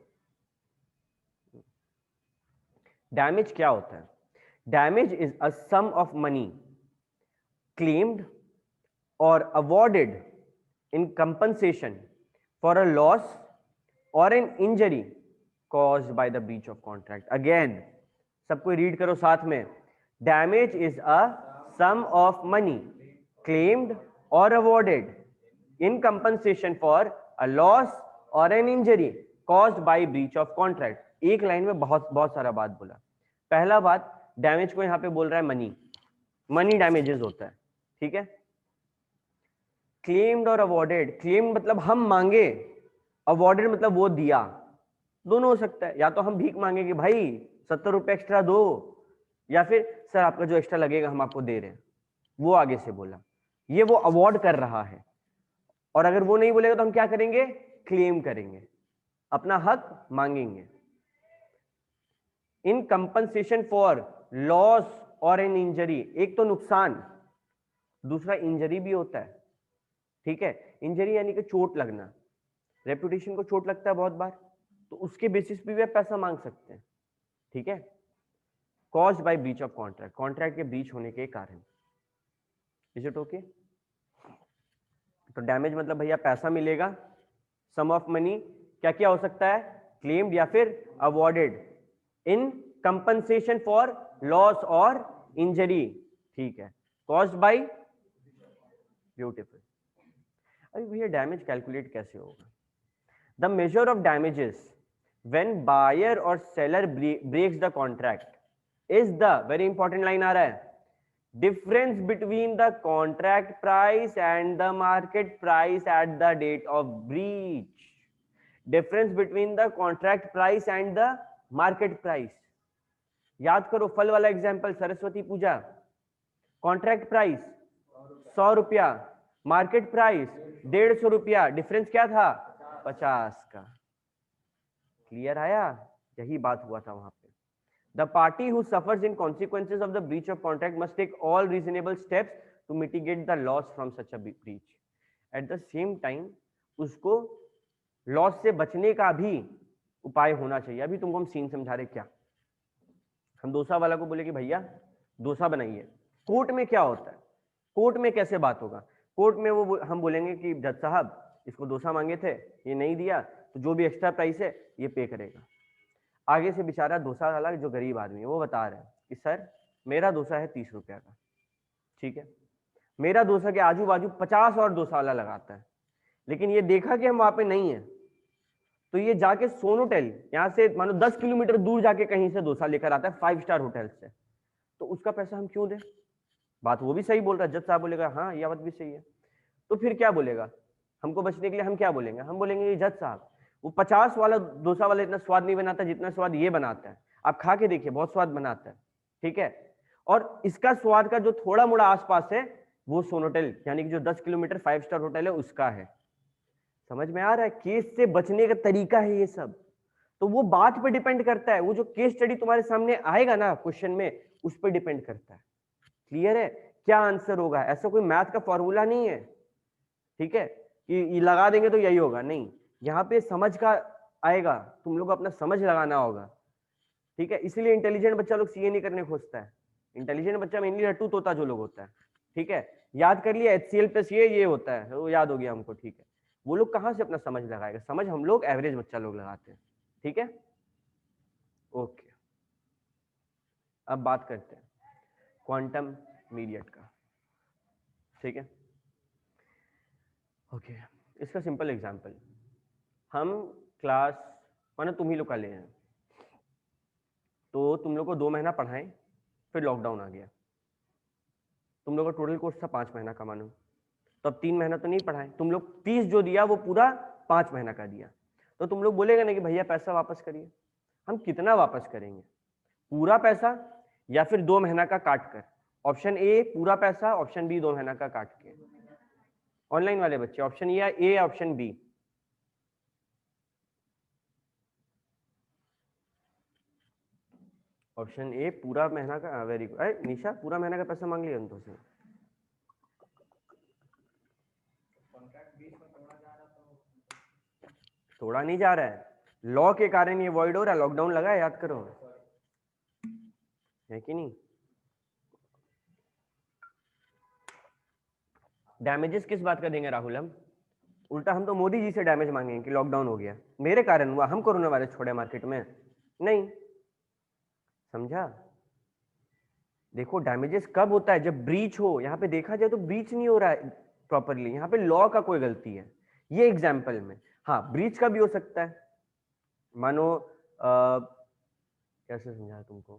डैमेज क्या होता है, damage is a sum of money claimed or awarded in compensation for a loss or an injury caused by the breach of contract। Again, सबको रीड करो साथ में। Damage is a sum of money claimed or awarded in compensation for a loss or an injury caused by breach of contract। एक line में बहुत सारा बात बोला। पहला बात, डैमेज को यहां पे बोल रहा है मनी, मनी डैमेजेस होता है, ठीक है। क्लेम्ड और अवॉर्डेड, क्लेम्ड मतलब हम मांगे, अवॉर्डेड मतलब वो दिया, दोनों हो सकता है। या तो हम भीख मांगे कि भाई 70 रुपए एक्स्ट्रा दो, या फिर सर आपका जो एक्स्ट्रा लगेगा हम आपको दे रहे हैं, वो आगे से बोला, ये वो अवॉर्ड कर रहा है। और अगर वो नहीं बोलेगा तो हम क्या करेंगे, क्लेम करेंगे, अपना हक मांगेंगे। इन कंपनसेशन फॉर लॉस और एन इंजरी, एक तो नुकसान, दूसरा इंजरी भी होता है, ठीक है। इंजरी यानी कि चोट लगना, रेपुटेशन को चोट लगता है बहुत बार, तो उसके बेसिस पे भी आप पैसा मांग सकते हैं, ठीक है। Caused by breach of contract, contract के ब्रीच होने के कारण, इज इट ओके। तो डैमेज मतलब भैया पैसा मिलेगा, सम ऑफ मनी, क्या क्या हो सकता है, क्लेम्ड या फिर awarded, in compensation for loss और इंजरी, ठीक है, कॉज्ड बाय, ब्यूटीफुल। अभी भैया डैमेज कैलकुलेट कैसे होगा, the measure of damages when buyer और seller breaks the contract is the, very important line आ रहा है, difference between the contract price and the market price at the date of breach, difference between the contract price and the market price। याद करो फल वाला example, Saraswati पूजा, contract price 100 रुपया, market price 150 रुपया, difference क्या था, 50 का। क्लियर आया, यही बात हुआ था वहां पे। The party who suffers in consequences of the breach of contract must take all reasonable steps to mitigate the loss from such a breach। At the same time, उसको लॉस से बचने का भी उपाय होना चाहिए। अभी तुमको हम सीन समझा रहे, क्या हम डोसा वाला को बोले कि भैया डोसा बनाइए, कोर्ट में क्या होता है, कोर्ट में कैसे बात होगा, कोर्ट में वो हम बोलेंगे कि जज साहब इसको डोसा मांगे थे, ये नहीं दिया, तो जो भी एक्स्ट्रा प्राइस है ये पे करेगा। आगे से बेचारा डोसा वाला जो गरीब आदमी है वो बता रहा है कि सर मेरा डोसा है 30 रुपया का, ठीक है, मेरा डोसा के आजू बाजू 50 और डोसा वाला लगाता है, लेकिन ये देखा कि हम वहां पे नहीं है, तो ये जाके सोनोटेल यहाँ से मानो 10 किलोमीटर दूर जाके कहीं से डोसा लेकर आता है 5 स्टार होटल से, तो उसका पैसा हम क्यों दें। बात वो भी सही बोल रहा है, जज साहब बोलेगा हाँ यह बात भी सही है, तो फिर क्या बोलेगा, हमको बचने के लिए हम क्या बोलेंगे, हम बोलेंगे जज साहब वो 50 वाला डोसा वाला इतना स्वाद नहीं बनाता जितना स्वाद ये बनाता है, आप खा के देखिए, बहुत स्वाद बनाता है, ठीक है। और इसका स्वाद का जो थोड़ा मोड़ा आसपास है वो सोनोटेल यानी कि जो 10 किलोमीटर 5 स्टार होटल है उसका है। समझ में आ रहा है? केस से बचने का तरीका है ये सब। तो वो बात पे डिपेंड करता है, वो जो केस स्टडी तुम्हारे सामने आएगा ना क्वेश्चन में, उस पर डिपेंड करता है। क्लियर है? क्या आंसर होगा, ऐसा कोई मैथ का फॉर्मूला नहीं है, ठीक है, कि लगा देंगे तो यही होगा, नहीं। यहाँ पे समझ का आएगा, तुम लोग अपना समझ लगाना होगा, ठीक है। इसलिए इंटेलिजेंट बच्चा लोग सीए नहीं करने खोजता है। इंटेलिजेंट बच्चा मेनली रट्टू तोता जो लोग होता है, ठीक है। याद कर लिया HCl प्लस ये होता है, वो याद हो गया हमको, ठीक है। वो लोग कहाँ से अपना समझ लगाएगा, समझ हम लोग एवरेज बच्चा लोग लगाते हैं, ठीक है। ओके, अब बात करते हैं क्वांटम मीडिएट का, ठीक है। ओके, इसका सिंपल एग्जांपल, हम क्लास मानो तुम ही लोग का ले हैं, तो तुम लोग को 2 महीना पढ़ाएं, फिर लॉकडाउन आ गया, तुम लोग का टोटल कोर्स था 5 महीना का मानो, तो अब 3 महीना तो नहीं पढ़ाएं, तुम लोग 30 जो दिया वो पूरा 5 महीना का दिया, तो तुम लोग बोलेगा ना कि भैया पैसा वापस करिए। हम कितना वापस करेंगे, पूरा पैसा या फिर 2 महीना का काट कर? ऑप्शन ए पूरा पैसा, ऑप्शन बी 2 महीना का काट के। ऑनलाइन वाले बच्चे ऑप्शन ए या ऑप्शन बी? ऑप्शन ए पूरा महीना का, वेरी गुड। अरे निशा, पूरा महीना का पैसा मांग लिया अंतों से? थोड़ा नहीं जा रहा है, लॉ के कारण ये वॉइड हो रहा है, लॉकडाउन लगा है, याद करो, है कि नहीं। डैमेजेस किस बात का देंगे राहुल हम? उल्टा हम तो मोदी जी से डैमेज मांगेंगे कि लॉकडाउन हो गया, मेरे कारण हुआ, हम कोरोना वायरस छोड़े मार्केट में, नहीं। समझा? देखो डैमेजेस कब होता है, जब ब्रीच हो। यहाँ पे देखा जाए तो ब्रीच नहीं हो रहा है प्रॉपरली, यहाँ पे लॉ का कोई गलती है, ये एग्जाम्पल में। हाँ, ब्रीच का भी हो सकता है, मानो कैसे समझा तुमको,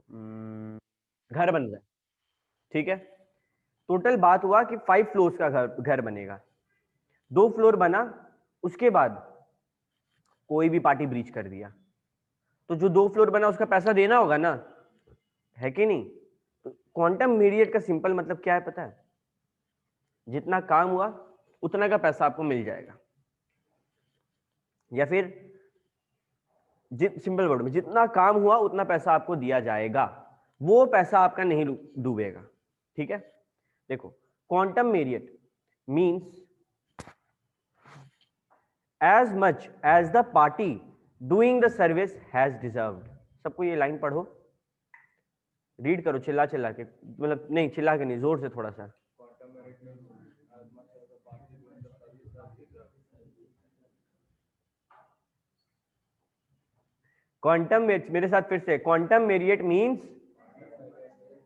घर बन रहा है, ठीक है। टोटल बात हुआ कि 5 फ्लोर्स का घर बनेगा, 2 फ्लोर बना, उसके बाद कोई भी पार्टी ब्रीच कर दिया, तो जो 2 फ्लोर बना उसका पैसा देना होगा ना, है कि नहीं। तो क्वांटम मीडिएट का सिंपल मतलब क्या है पता है? जितना काम हुआ उतना का पैसा आपको मिल जाएगा, या फिर सिंपल वर्ड में जितना काम हुआ उतना पैसा आपको दिया जाएगा, वो पैसा आपका नहीं डूबेगा, ठीक है। देखो quantum mediate means as much as the party doing the service has deserved। सबको ये लाइन पढ़ो, रीड करो चिल्ला चिल्ला के, मतलब नहीं चिल्ला के नहीं, जोर से थोड़ा सा। क्वांटम मेरे साथ फिर से, quantum merit means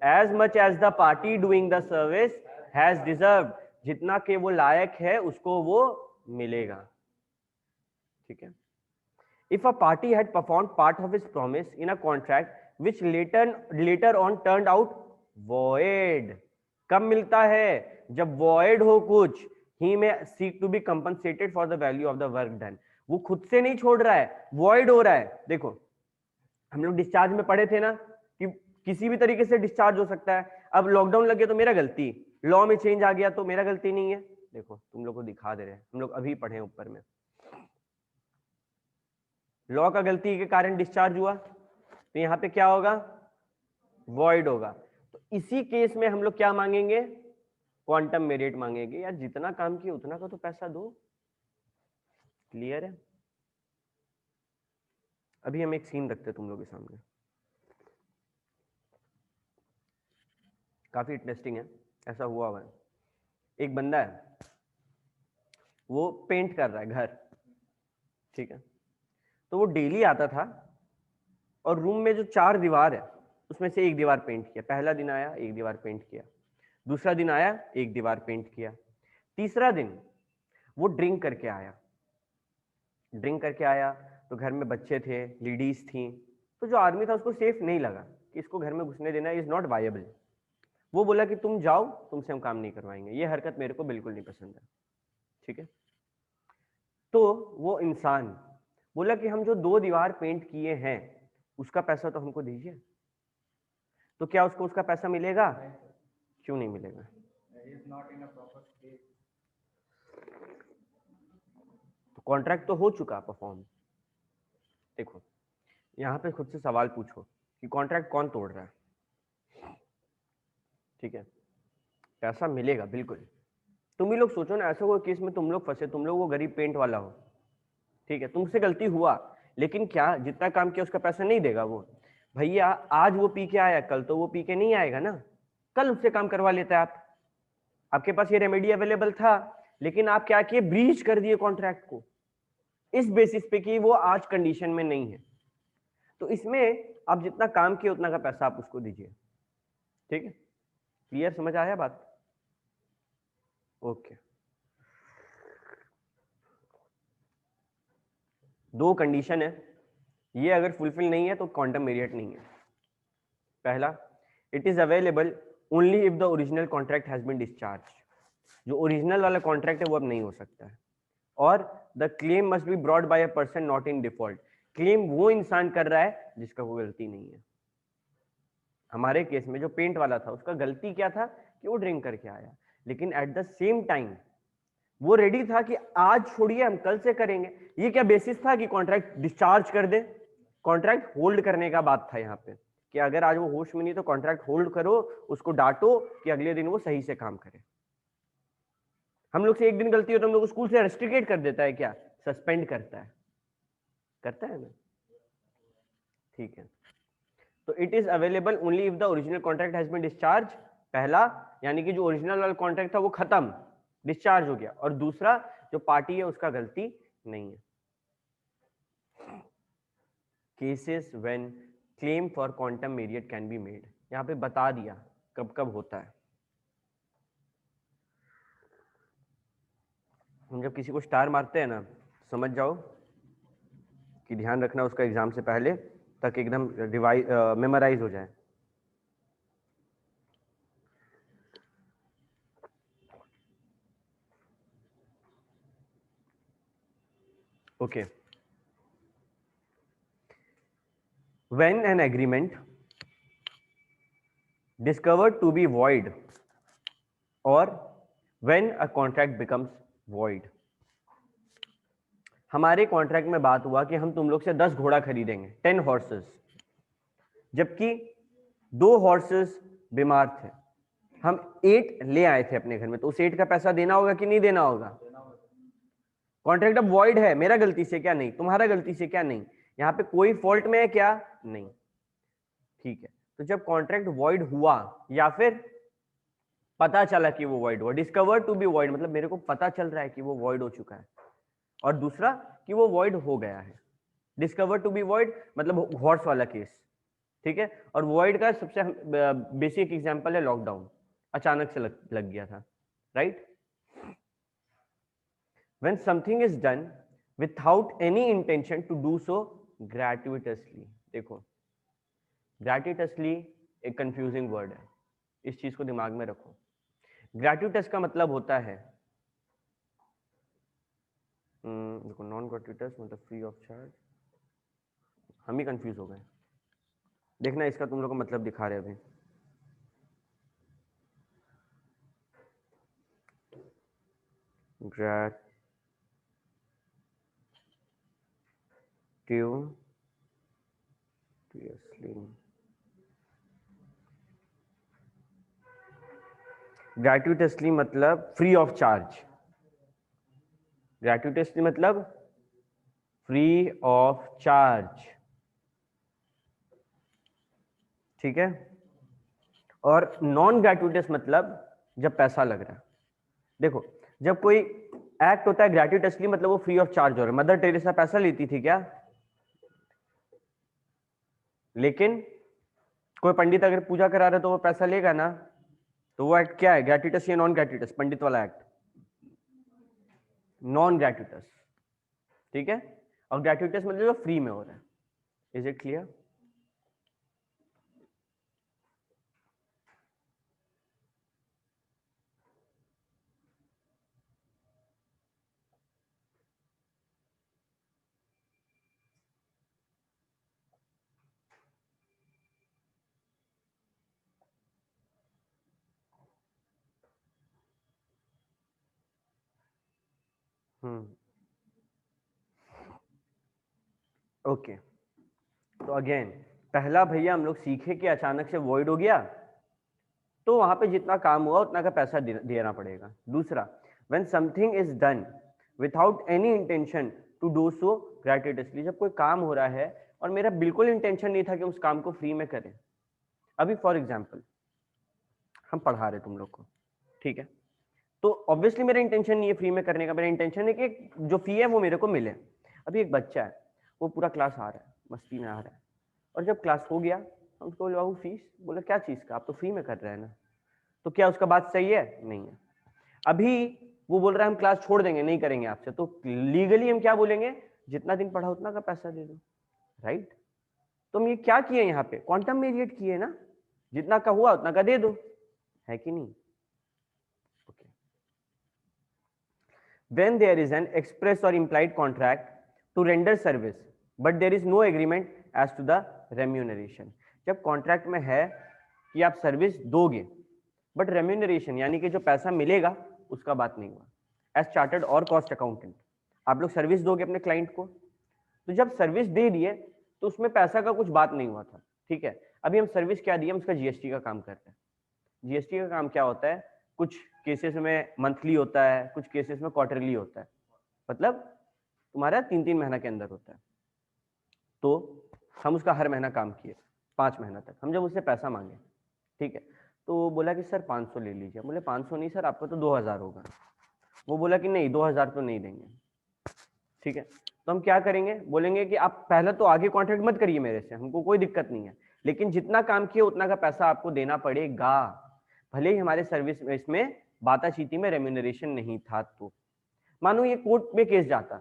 as much as the party doing the service has deserved, जितना के वो लायक है उसको वो मिलेगा, ठीक है। If a party had performed part of its promise in a contract which later on turned out void, कब मिलता है? जब void हो कुछ, he may seek to be compensated for the value of the work done। वो खुद से नहीं छोड़ रहा है, void हो रहा है। देखो हम लोग डिस्चार्ज में पढ़े थे ना कि किसी भी तरीके से डिस्चार्ज हो सकता है। अब लॉकडाउन लग गया तो मेरा गलती, लॉ में चेंज आ गया तो मेरा गलती नहीं है। देखो तुम लोग को दिखा दे रहे हैं, हम लोग अभी पढ़े ऊपर में, लॉ का गलती के कारण डिस्चार्ज हुआ तो यहाँ पे क्या होगा? वॉइड होगा। तो इसी केस में हम लोग क्या मांगेंगे? क्वांटम मेरिट मांगेंगे। यार जितना काम किया उतना का तो पैसा दो, क्लियर है। अभी हम एक सीन रखते हैं तुम लोग के सामने, काफी इंटरेस्टिंग है, ऐसा हुआ है। एक बंदा है, वो पेंट कर रहा है घर, ठीक है। तो वो डेली आता था और रूम में जो 4 दीवार है उसमें से एक दीवार पेंट किया। पहला दिन आया, एक दीवार पेंट किया, दूसरा दिन आया, एक दीवार पेंट किया, तीसरा दिन वो ड्रिंक करके आया तो घर में बच्चे थे, लेडीज थी, तो जो आदमी था उसको सेफ नहीं लगा कि इसको घर में घुसने देना इज नॉट वायबल। वो बोला कि तुम जाओ, तुमसे हम काम नहीं करवाएंगे, ये हरकत मेरे को बिल्कुल नहीं पसंद है, ठीक है। तो वो इंसान बोला कि हम जो 2 दीवार पेंट किए हैं उसका पैसा तो हमको दीजिए। तो क्या उसको उसका पैसा मिलेगा? क्यों नहीं मिलेगा? तो कॉन्ट्रैक्ट तो हो चुका परफॉर्म। देखो यहाँ पे खुद से सवाल पूछो कि कॉन्ट्रैक्ट कौन तोड़ रहा है। ठीक है, पैसा मिलेगा बिल्कुल। तुम ही लोग सोचो ना, ऐसा कोई केस में तुम लोग फंसे, तुम लोग वो गरीब पेंट वाला हो, ठीक है, तुमसे गलती हुआ, लेकिन क्या जितना काम किया उसका पैसा नहीं देगा वो? भैया आज वो पी के आया, कल तो वो पी के नहीं आएगा ना, कल उससे काम करवा लेते आप। आपके पास ये रेमेडी अवेलेबल था, लेकिन आप क्या किए, ब्रीच कर दिए कॉन्ट्रैक्ट को इस बेसिस पे कि वो आज कंडीशन में नहीं है। तो इसमें आप जितना काम किए उतना का पैसा आप उसको दीजिए। ठीक है, क्लियर, समझ आया बात? ओके। दो कंडीशन है, ये अगर फुलफिल नहीं है तो क्वांटम मेरिट नहीं है। पहला, it is available only if the original contract has been discharge. जो ओरिजिनल वाला कॉन्ट्रैक्ट है वो अब नहीं हो सकता है। और the claim must be brought by a person not in default. Claim वो इंसान कर रहा है जिसका कोई गलती नहीं है। हमारे केस में जो पेंट वाला था उसका गलती क्या था कि वो ड्रिंक करके आया, लेकिन एट द सेम टाइम वो रेडी था कि आज छोड़िए हम कल से करेंगे। ये क्या बेसिस था कि कॉन्ट्रैक्ट डिस्चार्ज कर दे? कॉन्ट्रैक्ट होल्ड करने का बात था यहाँ पे कि अगर आज वो होश में नहीं तो कॉन्ट्रैक्ट होल्ड करो, उसको डांटो कि अगले दिन वो सही से काम करे। हम लोग से एक दिन गलती हो तो हम लोग स्कूल से रेस्ट्रिकेट कर देता है क्या? सस्पेंड करता है, करता है ना? ठीक है, तो it is available only if the original contract has been discharge. पहला, यानी कि जो ओरिजिनल वाला कॉन्ट्रैक्ट था वो खत्म, डिस्चार्ज हो गया। और दूसरा, जो पार्टी है उसका गलती नहीं है। Cases when claim for quantum merit can be made, यहाँ पे बता दिया कब कब होता है। हम जब किसी को स्टार मारते हैं ना, समझ जाओ कि ध्यान रखना उसका एग्जाम से पहले तक एकदम रिवाइज मेमोराइज हो जाए। Okay, when an agreement discovered to be void or when a contract becomes void। हमारे कॉन्ट्रैक्ट में बात हुआ कि हम तुम लोग से 10 घोड़ा खरीदेंगे, 10 हॉर्सेस, जबकि 2 हॉर्सेस बीमार थे, हम 8 ले आए थे अपने घर में, तो उस 8 का पैसा देना होगा कि नहीं देना होगा? कॉन्ट्रैक्ट अब वॉइड है, मेरा गलती से क्या नहीं, तुम्हारा गलती से क्या नहीं, यहाँ पे कोई फॉल्ट में है क्या? नहीं। ठीक है, तो जब कॉन्ट्रैक्ट वॉइड हुआ या फिर पता चला कि वो वॉइड हुआ, डिस्कवर टू बी वॉइड मतलब मेरे को पता चल रहा है कि वो वॉइड हो चुका है, और दूसरा कि वो वॉइड हो गया है। डिस्कवर टू बी वॉइड मतलब हॉर्स वाला केस, ठीक है। और वॉइड का सबसे बेसिक एग्जांपल है लॉकडाउन, अचानक से लग गया था, right. When something is done without any intention to do so gratuitously. देखो, ग्रेट्युइटसली एक कंफ्यूजिंग वर्ड है, इस चीज को दिमाग में रखो। ग्रेट्युइटस का मतलब होता है, देखो नॉन ग्रेट्युइटस मतलब फ्री ऑफ चार्ज, हम ही कंफ्यूज हो गए। देखना इसका तुम लोग को मतलब दिखा रहे अभी। ग्रेट्युइटसली मतलब फ्री ऑफ चार्ज, ग्रेट्युइटसली मतलब फ्री ऑफ चार्ज, ठीक है। और नॉन ग्रेट्युइटस मतलब जब पैसा लग रहा है। देखो, जब कोई एक्ट होता है ग्रेट्युइटसली मतलब वो फ्री ऑफ चार्ज हो रहा है। मदर टेरेसा पैसा लेती थी क्या? लेकिन कोई पंडित अगर पूजा करा रहा है तो वो पैसा लेगा ना। तो वो एक्ट क्या है, ग्रेट्युइटस या नॉन ग्रेट्युइटस? पंडित वाला एक्ट नॉन ग्रेट्युइटस, ठीक है। और ग्रेट्युइटस मतलब जो फ्री में हो रहा है। Is it clear? ओके, तो अगेन पहला भैया हम लोग सीखे कि अचानक से वॉइड हो गया तो वहां पे जितना काम हुआ उतना का पैसा देना पड़ेगा। दूसरा, when something is done without any intention to do so gratuitously, जब कोई काम हो रहा है और मेरा बिल्कुल इंटेंशन नहीं था कि उस काम को फ्री में करें। अभी फॉर एग्जाम्पल हम पढ़ा रहे तुम लोग को, ठीक है, तो ऑब्वियसली मेरा इंटेंशन नहीं है फ्री में करने का, मेरा इंटेंशन है कि जो फी है वो मेरे को मिले। अभी एक बच्चा है, वो पूरा क्लास आ रहा है, मस्ती में आ रहा है, और जब क्लास हो गया हम उसको बोले बाबू फीस, बोले क्या चीज़ का, आप तो फ्री में कर रहे हैं ना, तो क्या उसका बात सही है? नहीं है। अभी वो बोल रहा है हम क्लास छोड़ देंगे, नहीं करेंगे आपसे, तो लीगली हम क्या बोलेंगे? जितना दिन पढ़ा उतना का पैसा दे दो, राइट? तो हम ये क्या किए यहाँ पे? क्वांटम मेरिएट किए ना, जितना का हुआ उतना का दे दो, है कि नहीं? Okay, when there is an express or implied contract to render service but there is no agreement as to the remuneration, जब कॉन्ट्रैक्ट में है कि आप सर्विस दोगे बट रेम्यूनरेशन यानी कि जो पैसा मिलेगा उसका बात नहीं हुआ। एज चार्टर्ड और कॉस्ट अकाउंटेंट आप लोग सर्विस दोगे अपने क्लाइंट को, तो जब सर्विस दे दिए तो उसमें पैसा का कुछ बात नहीं हुआ था, ठीक है। अभी हम सर्विस क्या दिए, हम उसका जीएसटी का काम करते हैं। जीएसटी का काम क्या होता है? कुछ केसेस में मंथली होता है, कुछ केसेस में क्वार्टरली होता है, मतलब तुम्हारा 3-3 महीना के अंदर होता है। तो हम उसका हर महीना काम किए 5 महीना तक। हम जब उससे पैसा मांगे, ठीक है, तो वो बोला कि सर 500 ले लीजिए। बोले 500 नहीं सर, आपका तो 2000 होगा। वो बोला कि नहीं 2000 तो नहीं देंगे, ठीक है। तो हम क्या करेंगे? बोलेंगे कि आप पहले तो आगे कॉन्ट्रैक्ट मत करिए मेरे से, हमको कोई दिक्कत नहीं है, लेकिन जितना काम किया उतना का पैसा आपको देना पड़ेगा, भले ही हमारे सर्विस इसमें बाताचीती में रेम्यूनरेशन नहीं था। तो मानो ये कोर्ट में केस जाता,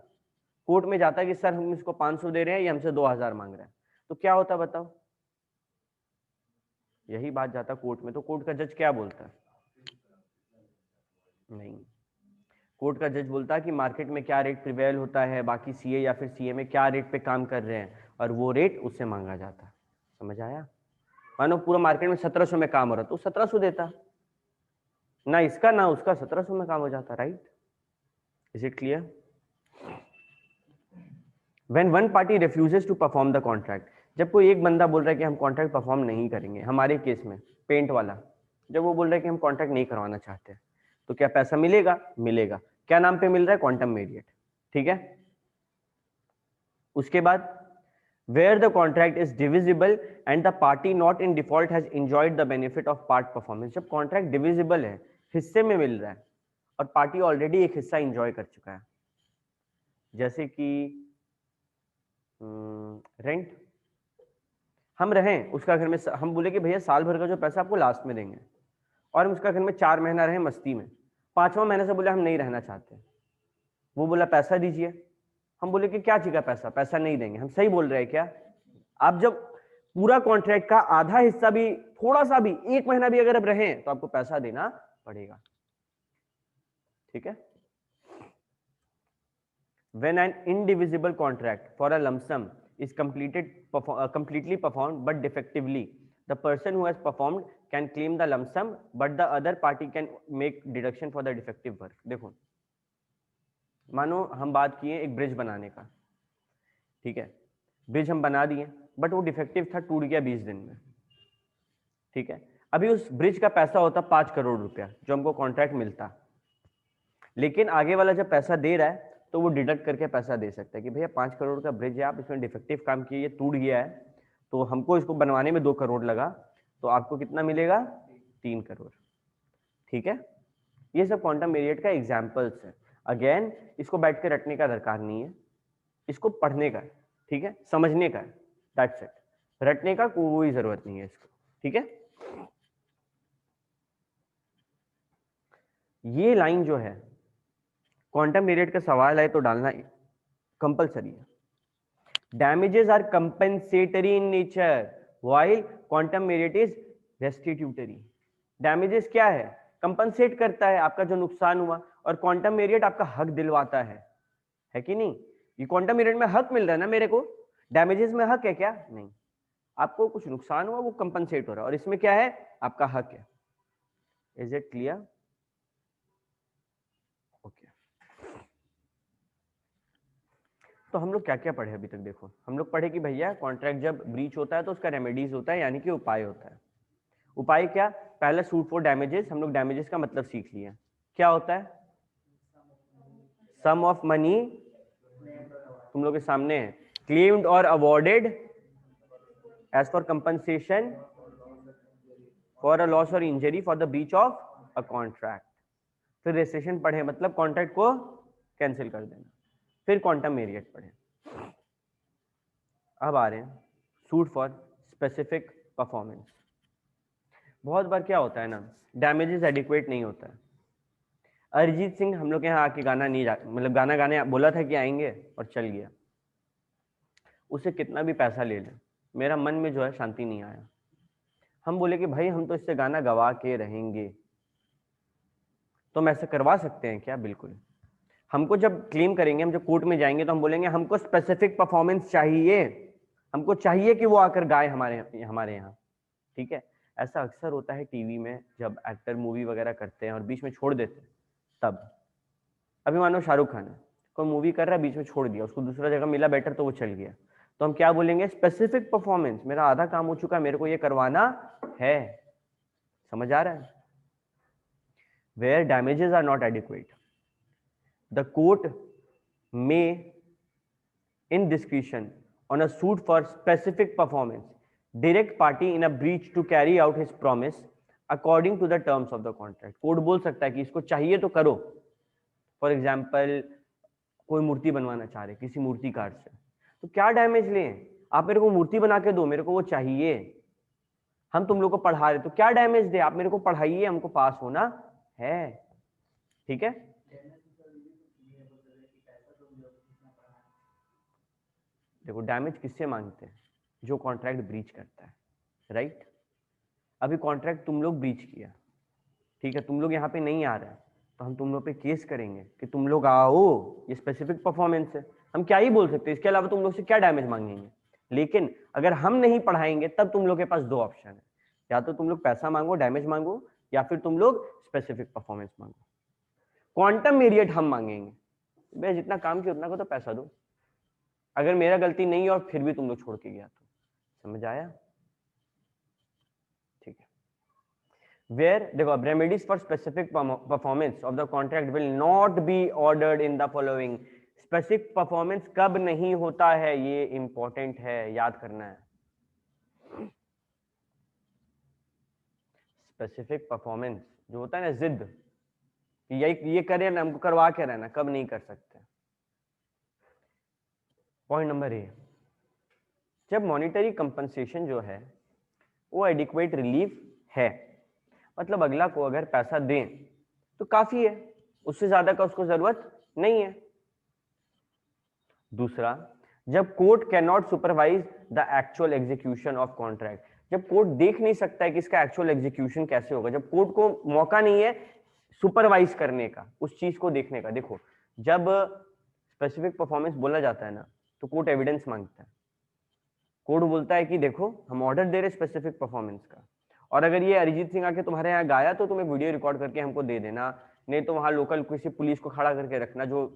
कोर्ट में जाता कि सर हम इसको 500 दे रहे हैं, ये हमसे 2000 मांग रहा है, तो क्या होता बताओ? यही बात जाता कोर्ट में, तो कोर्ट का जज क्या बोलता है? नहीं, कोर्ट का जज बोलता है कि मार्केट में क्या रेट प्रिवेल होता है, बाकी सीए या फिर सीए में क्या रेट पे काम कर रहे हैं, और वो रेट उससे मांगा जाता। समझ आया? मानो पूरा मार्केट में 1700 में काम हो रहा तो 1700 देता, ना इसका ना उसका, 1700 में काम हो जाता, right? Is it clear? When one party refuses to perform the contract, जब कोई एक बंदा बोल रहा है कि हम कॉन्ट्रैक्ट परफॉर्म नहीं करेंगे, हमारे केस में पेंट वाला, जब वो बोल रहा है कि हम कॉन्ट्रैक्ट नहीं करवाना चाहते, तो क्या पैसा मिलेगा? मिलेगा। क्या नाम पे मिल रहा है? क्वांटम मेरिएट, ठीक है। उसके बाद where the contract is divisible and the party not in default has enjoyed the benefit of part performance, जब कॉन्ट्रैक्ट डिविजिबल है, हिस्से में मिल रहा है और पार्टी ऑलरेडी एक हिस्सा एंजॉय कर चुका है, जैसे कि रेंट, हम रहें उसका घर में, हम बोले कि भैया साल भर का जो पैसा आपको लास्ट में देंगे, और हम उसका घर में 4 महीना रहे मस्ती में, 5वां महीने से बोले हम नहीं रहना चाहते, वो बोला पैसा दीजिए, हम बोले कि क्या चीज का पैसा? पैसा नहीं देंगे। हम सही बोल रहे हैं क्या? आप जब पूरा कॉन्ट्रैक्ट का आधा हिस्सा भी, थोड़ा सा भी, 1 महीना भी अगर अब रहे तो आपको पैसा देना पड़ेगा, ठीक है। When an indivisible contract for a lump sum is completely performed but defectively, the person who has performed can claim the lump sum but the other party can make deduction for the defective work. देखो, मानो हम बात किए एक bridge बनाने का, ठीक है, ब्रिज हम बना दिए बट वो डिफेक्टिव था, टूट गया 20 दिन में, ठीक है। अभी उस ब्रिज का पैसा होता 5 करोड़ रुपया जो हमको कॉन्ट्रैक्ट मिलता, लेकिन आगे वाला जब पैसा दे रहा है तो वो डिडक्ट करके पैसा दे सकता है कि भैया 5 करोड़ का ब्रिज है, आप इसमें डिफेक्टिव काम किए, ये टूट गया है, तो हमको इसको बनवाने में 2 करोड़ लगा, तो आपको कितना मिलेगा? 3 करोड़, ठीक है। ये सब क्वांटम मेरिएट का एग्जाम्पल्स है। अगेन इसको बैठ के रटने का दरकार नहीं है, इसको पढ़ने का, ठीक है, समझने का, दैट्स इट। रटने का कोई जरूरत नहीं है इसको, ठीक है। ये लाइन जो है क्वांटम मेरिएट का सवाल है तो डालना कंपलसरी है। Damages are compensatory in nature while quantum meruit is restitutory. Damages क्या है? कंपनसेट करता है आपका जो नुकसान हुआ, और क्वांटम मेरिएट आपका हक दिलवाता है कि नहीं? ये क्वांटम मेरिएट में हक मिल रहा है ना मेरे को, डैमेजेस में हक है क्या? नहीं, आपको कुछ नुकसान हुआ वो कंपनसेट हो रहा है, और इसमें क्या है? आपका हक है। Is it clear? ओके, तो हम लोग क्या क्या पढ़े अभी तक? देखो, हम लोग पढ़े कि भैया कॉन्ट्रैक्ट जब ब्रीच होता है तो उसका रेमेडीज होता है, यानी कि उपाय होता है। उपाय क्या? पहले सूट फॉर डैमेजेस, हम लोग डैमेजेस का मतलब सीख लिया। क्या होता है? सम ऑफ मनी, तुम लोग के सामने है, क्लेम्ड और awarded as for compensation for a loss और injury for the breach of a contract. फिर रेस्ट्रिक्शन पढ़े, मतलब कॉन्ट्रैक्ट को कैंसिल कर देना। फिर क्वांटम मेरियट पढ़े। अब आ रहे हैं सूट फॉर स्पेसिफिक परफॉर्मेंस। बहुत बार क्या होता है ना, डैमेजेस एडिक्वेट नहीं होता है। अरिजीत सिंह हम लोग के यहाँ आके गाना नहीं मतलब गाना गाने बोला था कि आएंगे और चल गया। उसे कितना भी पैसा ले ले, मेरा मन में जो है शांति नहीं आया। हम बोले कि भाई हम तो इससे गाना गवा के रहेंगे, तो हम ऐसा करवा सकते हैं क्या? बिल्कुल। हमको जब क्लेम करेंगे, हम जब कोर्ट में जाएंगे तो हम बोलेंगे हमको स्पेसिफिक परफॉर्मेंस चाहिए, हमको चाहिए कि वो आकर गाए हमारे यहाँ। ठीक है, ऐसा अक्सर होता है टीवी में जब एक्टर मूवी वगैरह करते हैं और बीच में छोड़ देते हैं तब। अभी मानो शाहरुख खान है, कोई मूवी कर रहा है, बीच में छोड़ दिया, उसको दूसरा जगह मिला बेटर तो वो चल गया, तो हम क्या बोलेंगे? स्पेसिफिक परफॉर्मेंस, मेरा आधा काम हो चुका है, मेरे को ये करवाना है। समझ आ रहा है? Where damages are not adequate, the court may in discretion on a suit for specific performance direct party in a breach to carry out his promise according to the terms of the contract। Court बोल सकता है कि इसको चाहिए तो करो। For example कोई मूर्ति बनवाना चाह रहे किसी मूर्तिकार से, तो क्या डैमेज लें? आप मेरे को मूर्ति बना के दो, मेरे को वो चाहिए। हम तुम लोग को पढ़ा रहे तो क्या डैमेज दे? आप मेरे को पढ़ाइए, हमको पास होना है। ठीक है, देखो डैमेज किससे मांगते हैं? जो कॉन्ट्रैक्ट ब्रीच करता है, राइट? अभी कॉन्ट्रैक्ट तुम लोग ब्रीच किया, ठीक है, तुम लोग यहाँ पे नहीं आ रहे हैं, तो हम तुम लोग पे केस करेंगे कि तुम लोग आओ, ये स्पेसिफिक परफॉर्मेंस है। हम क्या ही बोल सकते हैं, इसके अलावा तुम लोग से क्या डैमेज मांगेंगे? लेकिन अगर हम नहीं पढ़ाएंगे तब तुम लोग के पास दो ऑप्शन है, या तो तुम लोग पैसा मांगो, डैमेज मांगो, या फिर तुम लोग स्पेसिफिक परफॉर्मेंस मांगो। क्वांटम मेरियट हम मांगेंगे, भाई जितना काम किया उतना को तो पैसा दो, अगर मेरा गलती नहीं है और फिर भी तुम लोग छोड़ के गया तो। समझ आया? ठीक है, where देखो remedies for specific performance of the contract will not be ordered in the following। specific performance कब नहीं होता है, ये इंपॉर्टेंट है, याद करना है। स्पेसिफिक परफॉर्मेंस जो होता है ना, जिद ये करें ना, हमको करवा के रहना, कब नहीं कर सकते। पॉइंट नंबर ए, जब मॉनिटरी कंपनसेशन जो है वो एडिक्वेट रिलीफ है, मतलब अगला को अगर पैसा दें तो काफी है, उससे ज्यादा का उसको जरूरत नहीं है। दूसरा, जब court can not supervise the actual execution of contract, जब कोर्ट देख नहीं सकता है कि इसका एक्चुअल एग्जीक्यूशन कैसे होगा, जब कोर्ट को मौका नहीं है सुपरवाइज करने का, उस चीज को देखने का। देखो जब स्पेसिफिक परफॉर्मेंस बोला जाता है ना, तो कोर्ट एविडेंस मांगता है। कोर्ट बोलता है कि देखो हम ऑर्डर दे रहे स्पेसिफिक परफॉर्मेंस का, और अगर ये अरिजीत सिंह आके तुम्हारे यहाँ गाया तो तुम्हें वीडियो रिकॉर्ड करके हमको दे देना, नहीं तो वहां लोकल किसी पुलिस को खड़ा करके रखना जो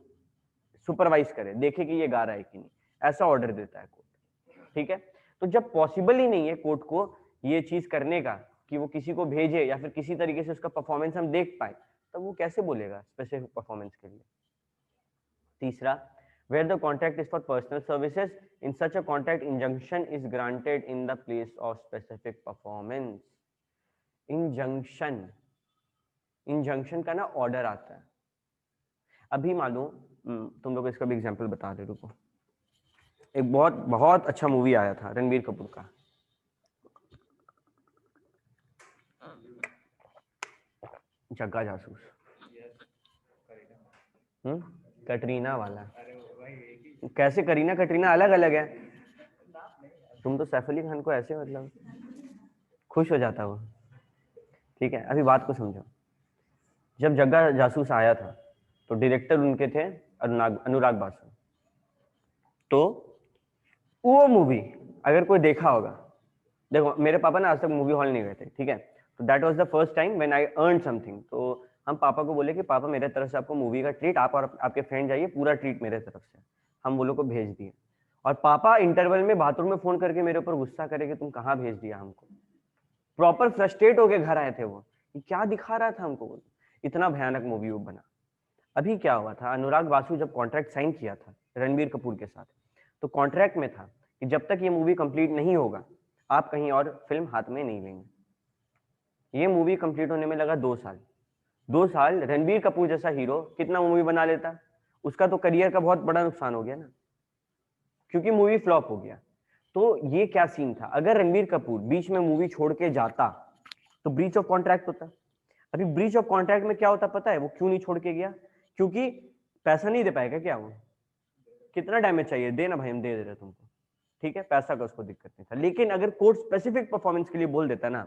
सुपरवाइज करे, देखे कि ये गा रहा है कि नहीं, ऐसा ऑर्डर देता है कोर्ट। ठीक है, तो जब पॉसिबल ही नहीं है कोर्ट को ये चीज करने का कि वो किसी को भेजे या फिर किसी तरीके से उसका परफॉर्मेंस हम देख पाए, तब वो कैसे बोलेगा स्पेसिफिक परफॉर्मेंस के लिए। तीसरा, where the contract is for personal services, in such a contract injunction is granted in the place of specific performance। Injunction का ना ऑर्डर आता है। अभी मालूम तुम लोग इसका भी एग्जांपल बता दे, रुको। एक बहुत बहुत अच्छा मूवी आया था रणबीर कपूर का, जग्गा जासूस। कटरीना वाला, कैसे करीना कटरीना अलग अलग है? तुम तो सैफ अली खान को ऐसे मतलब खुश हो जाता वो। ठीक है, अभी बात को समझो। जब जग्गा जासूस आया था तो डायरेक्टर उनके थे अनुराग बासु। तो वो मूवी अगर कोई देखा होगा, देखो मेरे पापा ना आज तक मूवी हॉल नहीं गए थे, ठीक है, तो that was the first time when I earn something. तो हम पापा को बोले कि पापा मेरे तरफ से आपको मूवी का ट्रीट, आप और आपके फ्रेंड जाइए, पूरा ट्रीट मेरे तरफ से। हम वो लोग को भेज दिए, और पापा इंटरवल में बाथरूम में फोन करके मेरे ऊपर गुस्सा करे कि तुम कहाँ भेज दिया हमको। प्रॉपर फ्रस्ट्रेट होके घर आए थे वो, क्या दिखा रहा था हमको वो। इतना भयानक मूवी वो बना। अभी क्या हुआ था, अनुराग बासु जब कॉन्ट्रैक्ट साइन किया था रणबीर कपूर के साथ, तो कॉन्ट्रैक्ट में था कि जब तक ये मूवी कंप्लीट नहीं होगा आप कहीं और फिल्म हाथ में नहीं लेंगे। ये मूवी कंप्लीट होने में लगा 2 साल। 2 साल रणबीर कपूर जैसा हीरो कितना मूवी बना लेता, उसका तो करियर का बहुत बड़ा नुकसान हो गया ना, क्योंकि मूवी फ्लॉप हो गया। तो ये क्या सीन था, अगर रणबीर कपूर बीच में मूवी छोड़ के जाता तो ब्रीच ऑफ कॉन्ट्रैक्ट होता। अभी ब्रीच ऑफ कॉन्ट्रैक्ट में क्या होता पता है, वो क्यों नहीं छोड़ के गया, क्योंकि पैसा नहीं दे पाएगा क्या वो, कितना डैमेज चाहिए, दे ना भाई हम दे रहे तुमको, ठीक है, पैसा का उसको दिक्कत नहीं था। लेकिन अगर कोर्ट स्पेसिफिक परफॉर्मेंस के लिए बोल देता ना,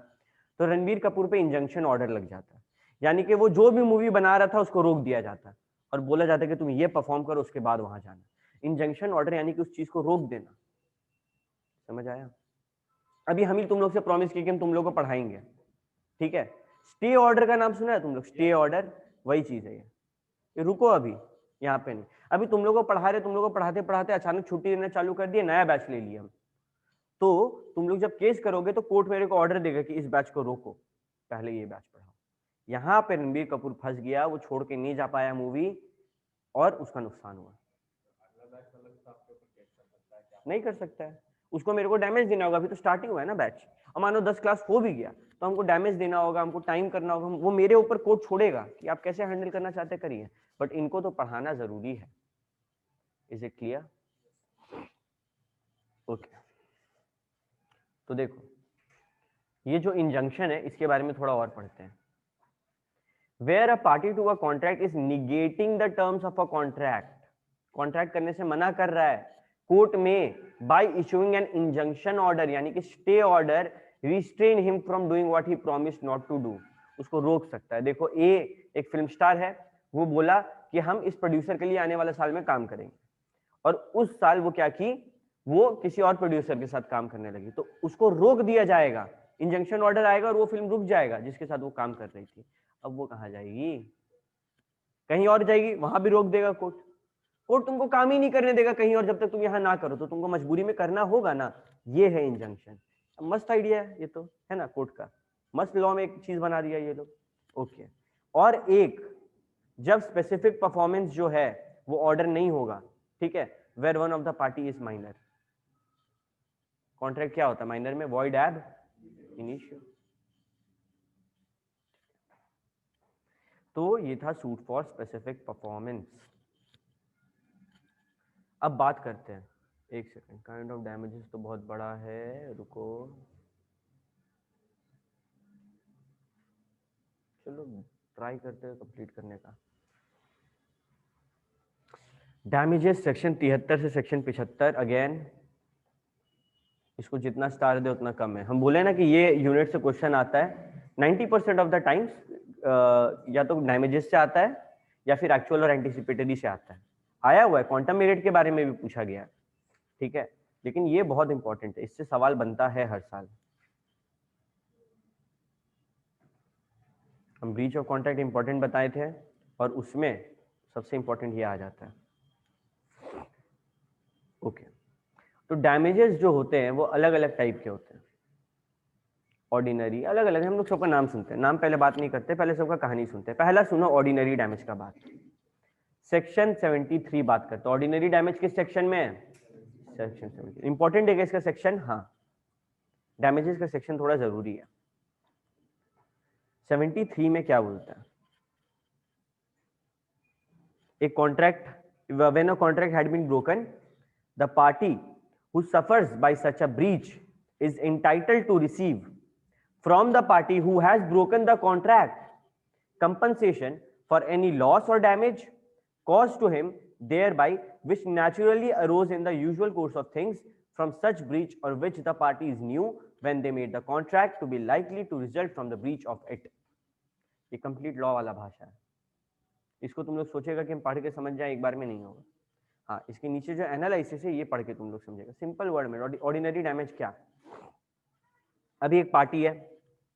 तो रणबीर कपूर पे इंजंक्शन ऑर्डर लग जाता, यानी कि वो जो भी मूवी बना रहा था उसको रोक दिया जाता और बोला जाता कि तुम ये परफॉर्म करो उसके बाद वहां जाना। इंजंक्शन ऑर्डर यानी कि उस चीज को रोक देना, समझ आया। अभी हम ही तुम लोग से प्रॉमिस किया कि हम तुम लोग को पढ़ाएंगे, ठीक है, स्टे ऑर्डर का नाम सुना है तुम लोग, स्टे ऑर्डर वही चीज है ये रुको अभी यहाँ पे नहीं। अभी तुम लोगों को पढ़ा रहे, तुम लोगों को पढ़ाते पढ़ाते अचानक छुट्टी देना चालू कर दिया, नया बैच ले लिया हम, तो तुम लोग जब केस करोगे तो कोर्ट मेरे को ऑर्डर देगा कि इस बैच को रोको, पहले ये बैच पढ़ाओ। यहाँ पे रणबीर कपूर फंस गया, वो छोड़ के नहीं जा पाया मूवी और उसका नुकसान हुआ। नहीं कर सकता है, उसको मेरे को डैमेज देना होगा, अभी तो स्टार्टिंग हुआ है ना बैच, और मानो 10 क्लास हो भी गया तो हमको डैमेज देना होगा, हमको टाइम करना होगा, वो मेरे ऊपर कोर्ट छोड़ेगा कि आप कैसे हैंडल करना चाहते करिए, बट इनको तो पढ़ाना जरूरी है। Is it clear? ओके, तो देखो ये जो इंजंक्शन है इसके बारे में थोड़ा और पढ़ते हैं। Where a party to a contract is negating the terms of a contract, contract करने से मना कर रहा है कोर्ट में, by issuing an injunction order यानी कि stay order, restrain him from doing what he promised not to do, उसको रोक सकता है। देखो ए एक फिल्म स्टार है, वो बोला कि हम इस प्रोड्यूसर के लिए आने वाले साल में काम करेंगे, और उस साल वो क्या की, वो किसी और प्रोड्यूसर के साथ काम करने लगी, तो उसको रोक दिया जाएगा, इंजंक्शन ऑर्डर आएगा और वो फिल्म रुक जाएगा जिसके साथ वो काम कर रही थी। अब वो कहाँ जाएगी, कहीं और जाएगी, वहां भी रोक देगा कोर्ट, कोर्ट तुमको काम ही नहीं करने देगा कहीं और जब तक तुम यहाँ ना करो, तो तुमको मजबूरी में करना होगा ना, ये है इंजंक्शन। मस्त आइडिया है ये तो, है ना, कोर्ट का मस्त लॉ में एक चीज बना दिया ये लोग। ओके, और एक जब स्पेसिफिक परफॉर्मेंस जो है वो ऑर्डर नहीं होगा, ठीक है, where one of the party is minor, contract क्या होता है माइनर में, वॉइड एब इनिशियो। तो ये था सूट फॉर स्पेसिफिक परफॉर्मेंस। अब बात करते हैं, एक सेकंड, काइंड ऑफ डैमेजेस तो बहुत बड़ा है, रुको, चलो ट्राई करते हैं कंप्लीट करने का। डैमेजेस सेक्शन 73 से सेक्शन 75, अगेन इसको जितना स्टार दे उतना कम है। हम बोले ना कि ये यूनिट से क्वेश्चन आता है 90% ऑफ द टाइम्स, या तो डैमेजेस से आता है या फिर एक्चुअल और एंटीसिपेटरी से आता है, आया हुआ है, क्वांटम मेरिट के बारे में भी पूछा गया है, ठीक है, लेकिन ये बहुत इंपॉर्टेंट है, इससे सवाल बनता है हर साल। हम ब्रीच ऑफ कॉन्ट्रैक्ट इंपॉर्टेंट बताए थे और उसमें सबसे इंपॉर्टेंट ये आ जाता है। ओके, तो डैमेजेस जो होते हैं वो अलग अलग टाइप के होते हैं, ऑर्डिनरी अलग अलग, हम लोग सबका नाम सुनते हैं, नाम पहले बात नहीं करते, पहले सबका कहानी सुनते हैं। पहला सुनो ऑर्डिनरी डैमेज का बात, सेक्शन 73 बात करते हैं। ऑर्डिनरी डैमेज किस सेक्शन में है, सेक्शन 70। इंपॉर्टेंट है इसका सेक्शन, हाँ डैमेजेस का सेक्शन थोड़ा जरूरी है। 73 में क्या बोलता है, एक contract, when a contract had been broken, the party who suffers by such a breach is entitled to receive from the party who has broken the contract compensation for any loss or damage caused to him thereby, which naturally arose in the usual course of things from such breach, or which the parties knew when they made the contract to be likely to result from the breach of it। ये complete law वाला भाषा है, इसको तुम लोग सोचेगा कि हम पढ़ के समझ जाए, एक बार में नहीं होगा। हाँ, इसके नीचे जो एनालिसिस है ये पढ़ के तुम लोग समझेगा। सिंपल वर्ड में ऑर्डिनरी डैमेज क्या, अभी एक पार्टी है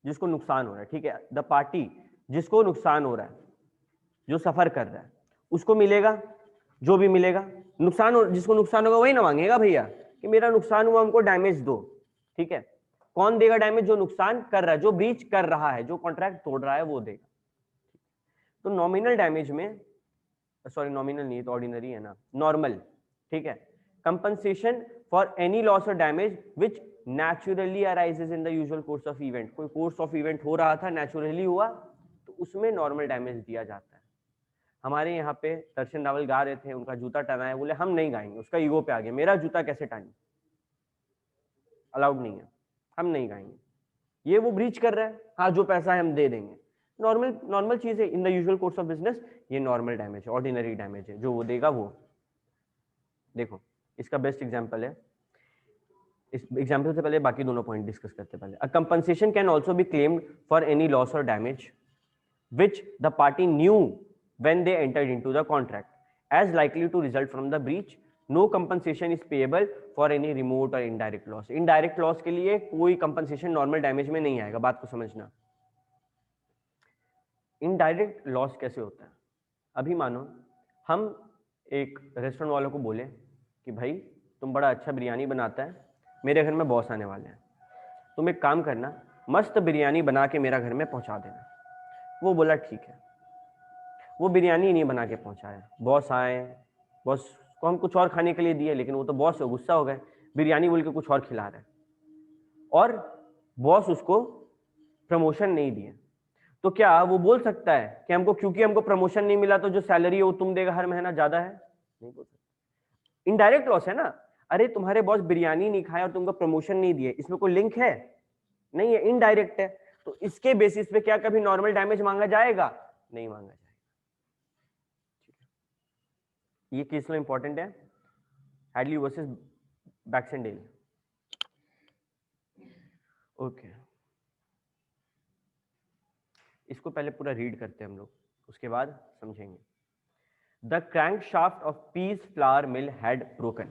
जिसको नुकसान हो रहा है, ठीक है, द पार्टी जिसको नुकसान हो रहा है, जो सफर कर रहा है, उसको मिलेगा जो भी मिलेगा, नुकसान जिसको नुकसान होगा वही ना मांगेगा भैया कि मेरा नुकसान हुआ, हमको डैमेज दो। ठीक है, कौन देगा डैमेज? जो नुकसान कर रहा है, जो ब्रीच कर रहा है, जो कॉन्ट्रैक्ट तोड़ रहा है वो देगा। तो नॉमिनल डैमेज में, सॉरी नॉमिनल नहीं तो ऑर्डिनरी है ना, नॉर्मल। ठीक है, कंपनसेशन फॉर एनी लॉस और damage which naturally arises in the usual course of event. कोई कोर्स ऑफ इवेंट हो रहा था, नेचुरली हुआ, तो उसमें नॉर्मल डैमेज दिया जाता है। हमारे यहाँ पे दर्शन रावल गा रहे थे, उनका जूता टना है, बोले हम नहीं गाएंगे, उसका ईगो पे आ गया, मेरा जूता कैसे टानी, अलाउड नहीं है, हम नहीं गाएंगे, ये वो ब्रीच कर रहा है, हाँ जो पैसा है हम दे देंगे। नॉर्मल चीज है in the usual course of business, ये नॉर्मल डैमेज है, ऑर्डिनरी डैमेज है, जो वो देगा वो। देखो इसका बेस्ट एग्जांपल है, इस एग्जांपल से पहले बाकी दोनों पॉइंट डिस्कस करते पहले। A compensation can also be claimed for any loss और damage which the party knew when they entered into the contract as likely to result from the breach. No compensation is payable for any remote or indirect loss. Indirect loss के लिए कोई compensation normal damage में नहीं आएगा, बात को समझना। Indirect loss कैसे होता है? अभी मानो हम एक रेस्टोरेंट वालों को बोले कि भाई तुम बड़ा अच्छा बिरयानी बनाता है, मेरे घर में बॉस आने वाले हैं, तुम एक काम करना, मस्त बिरयानी बना के मेरा घर में पहुंचा देना। वो बोला ठीक है, वो बिरयानी नहीं बना के पहुंचाया, बॉस आए, बॉस को हम कुछ और खाने के लिए दिए, लेकिन वो तो बॉस है, गुस्सा हो गए, बिरयानी बोल के कुछ और खिला रहे, और बॉस उसको प्रमोशन नहीं दिए। तो क्या वो बोल सकता है कि हमको, क्योंकि हमको प्रमोशन नहीं मिला तो जो सैलरी है वो तुम देगा हर महीना ज्यादा है? नहीं बोल सकता। इनडायरेक्ट लॉस है ना, अरे तुम्हारे बॉस बिरयानी नहीं खाया और तुमको प्रमोशन नहीं दिए, इसमें कोई लिंक है? नहीं है, इनडायरेक्ट है। तो इसके बेसिस पे क्या कभी नॉर्मल डैमेज मांगा जाएगा? नहीं मांगा जाएगा। ये केस लो इंपॉर्टेंट है, हैडली वर्सेस बैक्सेंडेल। ओके, इसको पहले पूरा रीड करते हैं हम लोग, उसके बाद समझेंगे। The crankshaft of P's flour mill had broken,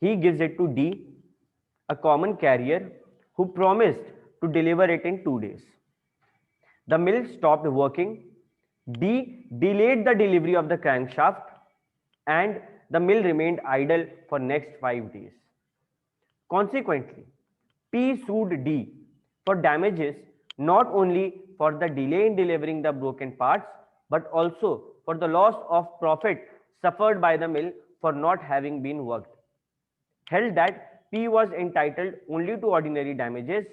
he gives it to D, a common carrier, who promised to deliver it in 2 days. The mill stopped working. D delayed the delivery of the crankshaft and the mill remained idle for next 5 days. Consequently, P sued D for damages not only for the delay in delivering the broken parts but also for the loss of profit suffered by the mill for not having been worked. Held that P was entitled only to ordinary damages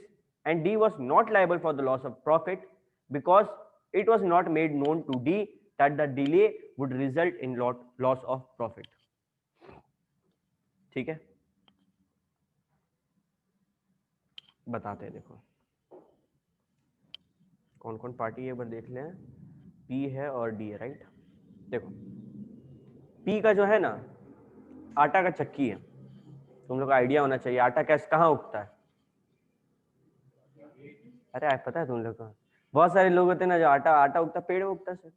and D was not liable for the loss of profit because it was not made known to D that the delay would result in loss of profit. ठीक है, बताते हैं। देखो कौन कौन party है, एक बार देख लें। P है और D है, राइट। देखो P का जो है ना, आटा का चक्की है, तुम लोग को आइडिया होना चाहिए आटा कैसे कहाँ उगता है। अरे पता है तुम लोग को, बहुत सारे लोग होते हैं ना जो आटा उगता, पेड़ में उगता है सर,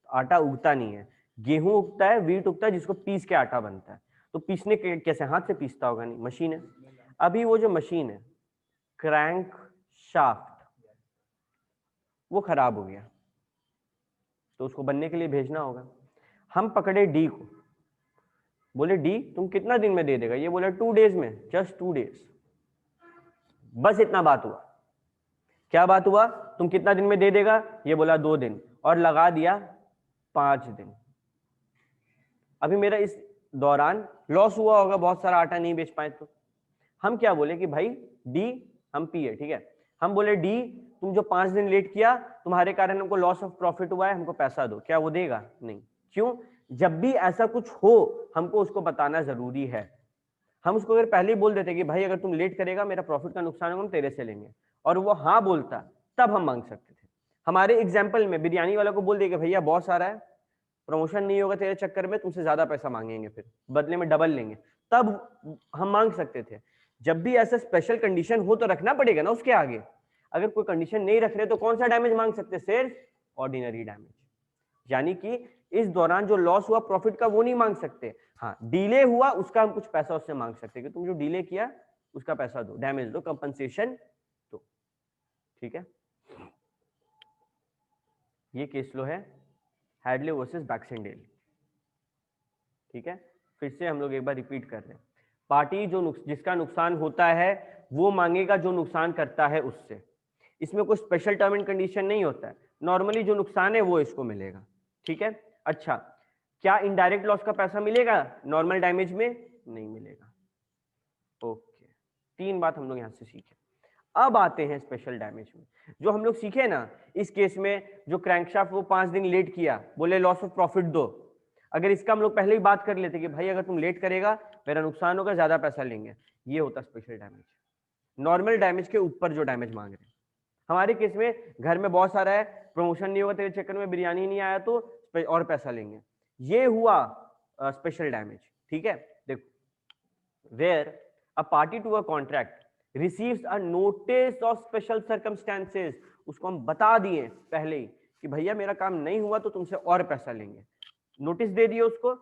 आटा उगता नहीं है, गेहूं उगता है, वीट उगता है, जिसको पीस के आटा बनता है। तो पीसने के कैसे, हाथ से पीसता होगा? नहीं, मशीन है। अभी वो जो मशीन है, क्रैंक शाफ्ट, वो खराब हो गया, तो उसको बनने के लिए भेजना होगा। हम पकड़े डी को, बोले डी तुम कितना दिन में दे देगा? ये बोला 2 days में, जस्ट 2 days। बस इतना बात हुआ। क्या बात हुआ? तुम कितना दिन में दे देगा? ये बोला 2 दिन, और लगा दिया 5 दिन। अभी मेरा इस दौरान लॉस हुआ होगा, बहुत सारा आटा नहीं बेच पाए। तो हम क्या बोले कि भाई डी, हम पी है, ठीक है, हम बोले डी तुम जो 5 दिन लेट किया, तुम्हारे कारण हमको लॉस ऑफ प्रॉफिट हुआ है, हमको पैसा दो। क्या वो देगा? नहीं। क्यों? जब भी ऐसा कुछ हो हमको उसको बताना जरूरी है। हम उसको अगर पहले ही बोल देते कि भाई अगर तुम लेट करेगा मेरा प्रॉफिट का नुकसान होगा, हम तेरे से लेंगे, और वो हाँ बोलता, तब हम मांग सकते थे। हमारे एग्जाम्पल में बिरयानी वाला को बोल दिया भैया बॉस आ रहा है, प्रमोशन नहीं होगा तेरे चक्कर में, तुमसे ज्यादा पैसा मांगेंगे, फिर बदले में डबल लेंगे, तब हम मांग सकते थे। जब भी ऐसा स्पेशल कंडीशन हो तो रखना पड़ेगा ना उसके आगे। अगर कोई कंडीशन नहीं रख रहे तो कौन सा डैमेज मांग सकते? सिर्फ ऑर्डिनरी डैमेज, यानी कि इस दौरान जो लॉस हुआ प्रॉफिट का वो नहीं मांग सकते। हाँ, डिले हुआ उसका हम कुछ पैसा उससे मांग सकते कि तुम जो डिले किया उसका पैसा दो, डैमेज दो, कंपनसेशन दो। ठीक है, ये केस लो है हैडले वर्सेस बैक्सेंडेल। ठीक है, फिर से हम लोग एक बार रिपीट कर रहे हैं। पार्टी जिसका नुकसान होता है वो मांगेगा जो नुकसान करता है उससे। इसमें कोई स्पेशल टर्म एंड कंडीशन नहीं होता है, नॉर्मली जो नुकसान है वो इसको मिलेगा। ठीक है, अच्छा क्या इनडायरेक्ट लॉस का पैसा मिलेगा नॉर्मल डैमेज में? नहीं मिलेगा। ओके, 3 बात हम लोग यहां से सीखे। अब आते हैं स्पेशल डैमेज में। जो हम लोग सीखे ना, इस केस में जो क्रैंकशाफ्ट वो 5 दिन लेट किया, बोले लॉस ऑफ प्रॉफिट दो। अगर इसका हम लोग पहले ही बात कर लेते कि भाई अगर तुम लेट करेगा मेरा नुकसान होगा, ज्यादा पैसा लेंगे, ये होता स्पेशल डैमेज। नॉर्मल डैमेज के ऊपर जो डैमेज मांग रहे हैं। हमारे केस में घर में बहुत सारा है, प्रमोशन नहीं होगा तेरे चक्कर में, बिरयानी नहीं आया तो और पैसा लेंगे, ये हुआ स्पेशल डैमेज। ठीक है, देखो, where a party to a contract receives a notice of special circumstances, उसको हम बता दिए पहले ही कि भैया मेरा काम नहीं हुआ तो तुमसे और पैसा लेंगे, नोटिस दे दिए उसको।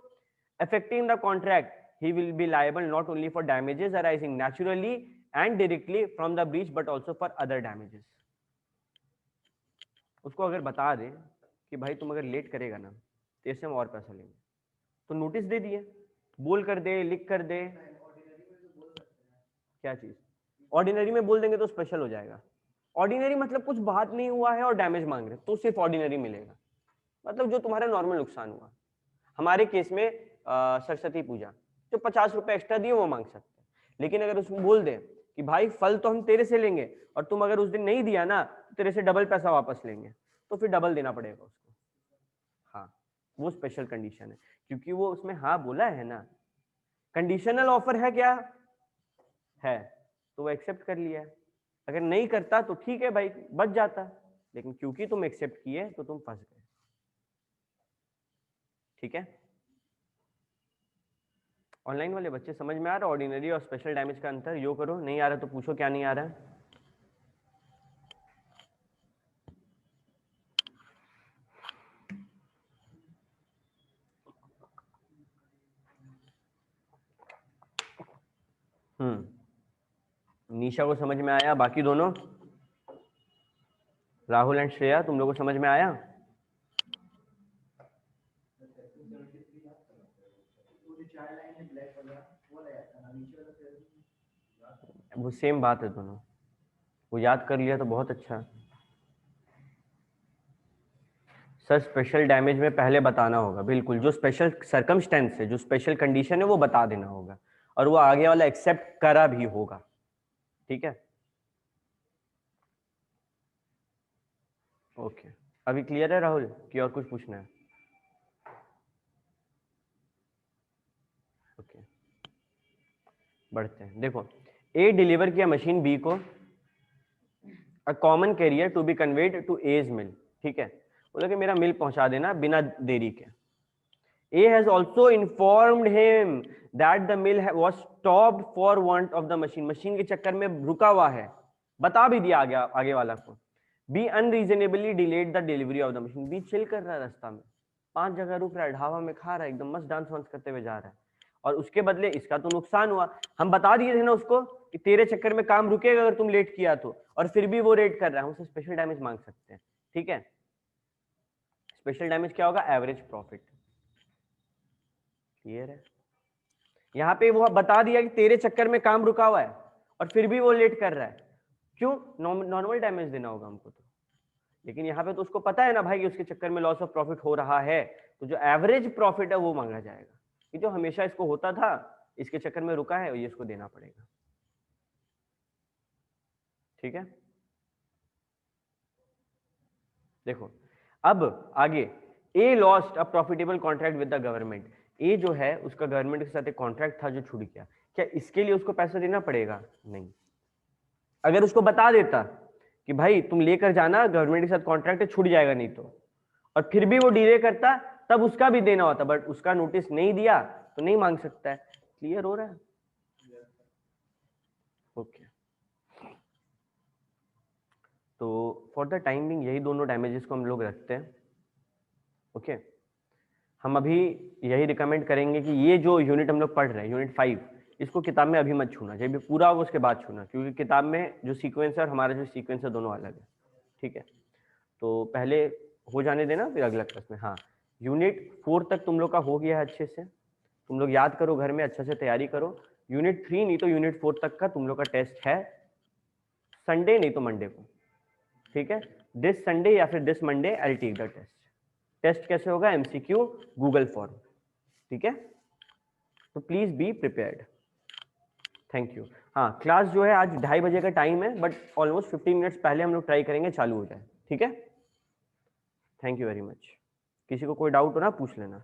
affecting the contract he will be liable not only for damages arising naturally and directly from the breach but also for other damages। उसको अगर बता दे कि भाई तुम अगर लेट करेगा ना तो इससे हम और पैसा लेंगे, तो नोटिस दे दिए, बोल कर दे, लिख कर दे। क्या चीज? ऑर्डिनरी में बोल देंगे तो स्पेशल हो जाएगा। ऑर्डिनरी मतलब कुछ बात नहीं हुआ है और डैमेज मांग रहे तो सिर्फ ऑर्डिनरी मिलेगा, मतलब जो तुम्हारा नॉर्मल नुकसान हुआ। हमारे केस में सरस्वती पूजा जो 50 रुपए एक्स्ट्रा दिए वो मांग सकते हैं, लेकिन अगर उसमें बोल दे कि भाई फल तो हम तेरे से लेंगे और तुम अगर उस दिन नहीं दिया ना तो तेरे से डबल पैसा वापस लेंगे, तो फिर डबल देना पड़ेगा उसको। हाँ, वो स्पेशल कंडीशन है, क्योंकि वो उसमें हाँ बोला है ना, कंडीशनल ऑफर है क्या है, तो वो एक्सेप्ट कर लिया। अगर नहीं करता तो ठीक है भाई बच जाता, लेकिन क्योंकि तुम एक्सेप्ट किए तो तुम फंस गए। ठीक है, ऑनलाइन वाले बच्चे समझ में आ रहा है ऑर्डिनरी और स्पेशल डैमेज का अंतर? यो करो, नहीं आ रहा तो पूछो क्या नहीं आ रहा है। निशा को समझ में आया? बाकी दोनों राहुल एंड श्रेया तुम लोगों को समझ में आया? वो सेम बात है दोनों, वो याद कर लिया तो बहुत अच्छा। सर स्पेशल डैमेज में पहले बताना होगा, बिल्कुल, जो स्पेशल सर्कमस्टेंस है, जो स्पेशल कंडीशन है वो बता देना होगा, और वो आगे वाला एक्सेप्ट करा भी होगा। ठीक है, ओके, अभी क्लियर है राहुल कि और कुछ पूछना है? ओके, बढ़ते हैं। देखो, ए डिलीवर किया मशीन बी को a common carrier to be conveyed to A's mill. ठीक है, बोला कि मेरा मिल पहुंचा देना बिना देरी के। A has also informed him that the mill was stopped for want of the machine, machine के चक्कर में रुका हुआ है, बता भी दिया आगे वाला को। B unreasonably delayed the delivery of the machine, B chill कर रहा है रास्ता में, 5 जगह रुक रहा है, ढाबा में खा रहा है, एकदम मस्त डांस वांस करते हुए जा रहा है, और उसके बदले इसका तो नुकसान हुआ। हम बता दिए थे ना उसको कि तेरे चक्कर में काम रुकेगा अगर तुम लेट किया तो, और फिर भी वो लेट कर रहा है, हम उसे स्पेशल डैमेज मांग सकते हैं। ठीक है, स्पेशल डैमेज क्या होगा? Average profit. क्लियर है? यहाँ पे वो बता दिया कि तेरे चक्कर में काम रुका हुआ है और फिर भी वो लेट कर रहा है, क्यों? नॉर्मल डैमेज देना होगा हमको तो, लेकिन यहाँ पे तो उसको पता है ना भाई कि उसके चक्कर में लॉस ऑफ प्रॉफिट हो रहा है, तो जो एवरेज प्रॉफिट है वो मांगा जाएगा, कि जो हमेशा इसको होता था इसके चक्कर में रुका है, ये इसको देना पड़ेगा। ठीक है, देखो अब आगे, A lost a profitable contract with the government. A जो है उसका गवर्नमेंट के साथ एक कॉन्ट्रैक्ट था जो छूट गया, क्या इसके लिए उसको पैसा देना पड़ेगा? नहीं। अगर उसको बता देता कि भाई तुम लेकर जाना, गवर्नमेंट के साथ कॉन्ट्रैक्ट है, छूट जाएगा नहीं तो, और फिर भी वो डिले करता, तब उसका भी देना होता, बट उसका नोटिस नहीं दिया तो नहीं मांग सकता है। क्लियर हो रहा है? ओके, तो फॉर द टाइम बिंग यही दोनों डैमेजेस को हम लोग रखते हैं। ओके, हम अभी यही रिकमेंड करेंगे कि ये जो यूनिट हम लोग पढ़ रहे हैं, यूनिट 5, इसको किताब में अभी मत छूना, जब भी पूरा होगा उसके बाद छूना, क्योंकि किताब में जो सीक्वेंस है और हमारा जो सीक्वेंस है दोनों अलग है। ठीक है, तो पहले हो जाने देना, फिर अगला क्लास में। हाँ, यूनिट 4 तक तुम लोग का हो गया है अच्छे से, तुम लोग याद करो, घर में अच्छे से तैयारी करो। यूनिट 3 नहीं तो यूनिट 4 तक का तुम लोग का टेस्ट है संडे नहीं तो मंडे को, ठीक है। दिस संडे या फिर this Monday I will take the test. Test कैसे होगा? एमसीक्यू गूगल फॉर्म, ठीक है। तो please be prepared. Thank you. हाँ, क्लास जो है आज 2:30 बजे का टाइम है, बट ऑलमोस्ट 15 मिनट्स पहले हम लोग ट्राई करेंगे चालू हो जाए, ठीक है। Thank you very much. किसी को कोई डाउट हो ना पूछ लेना।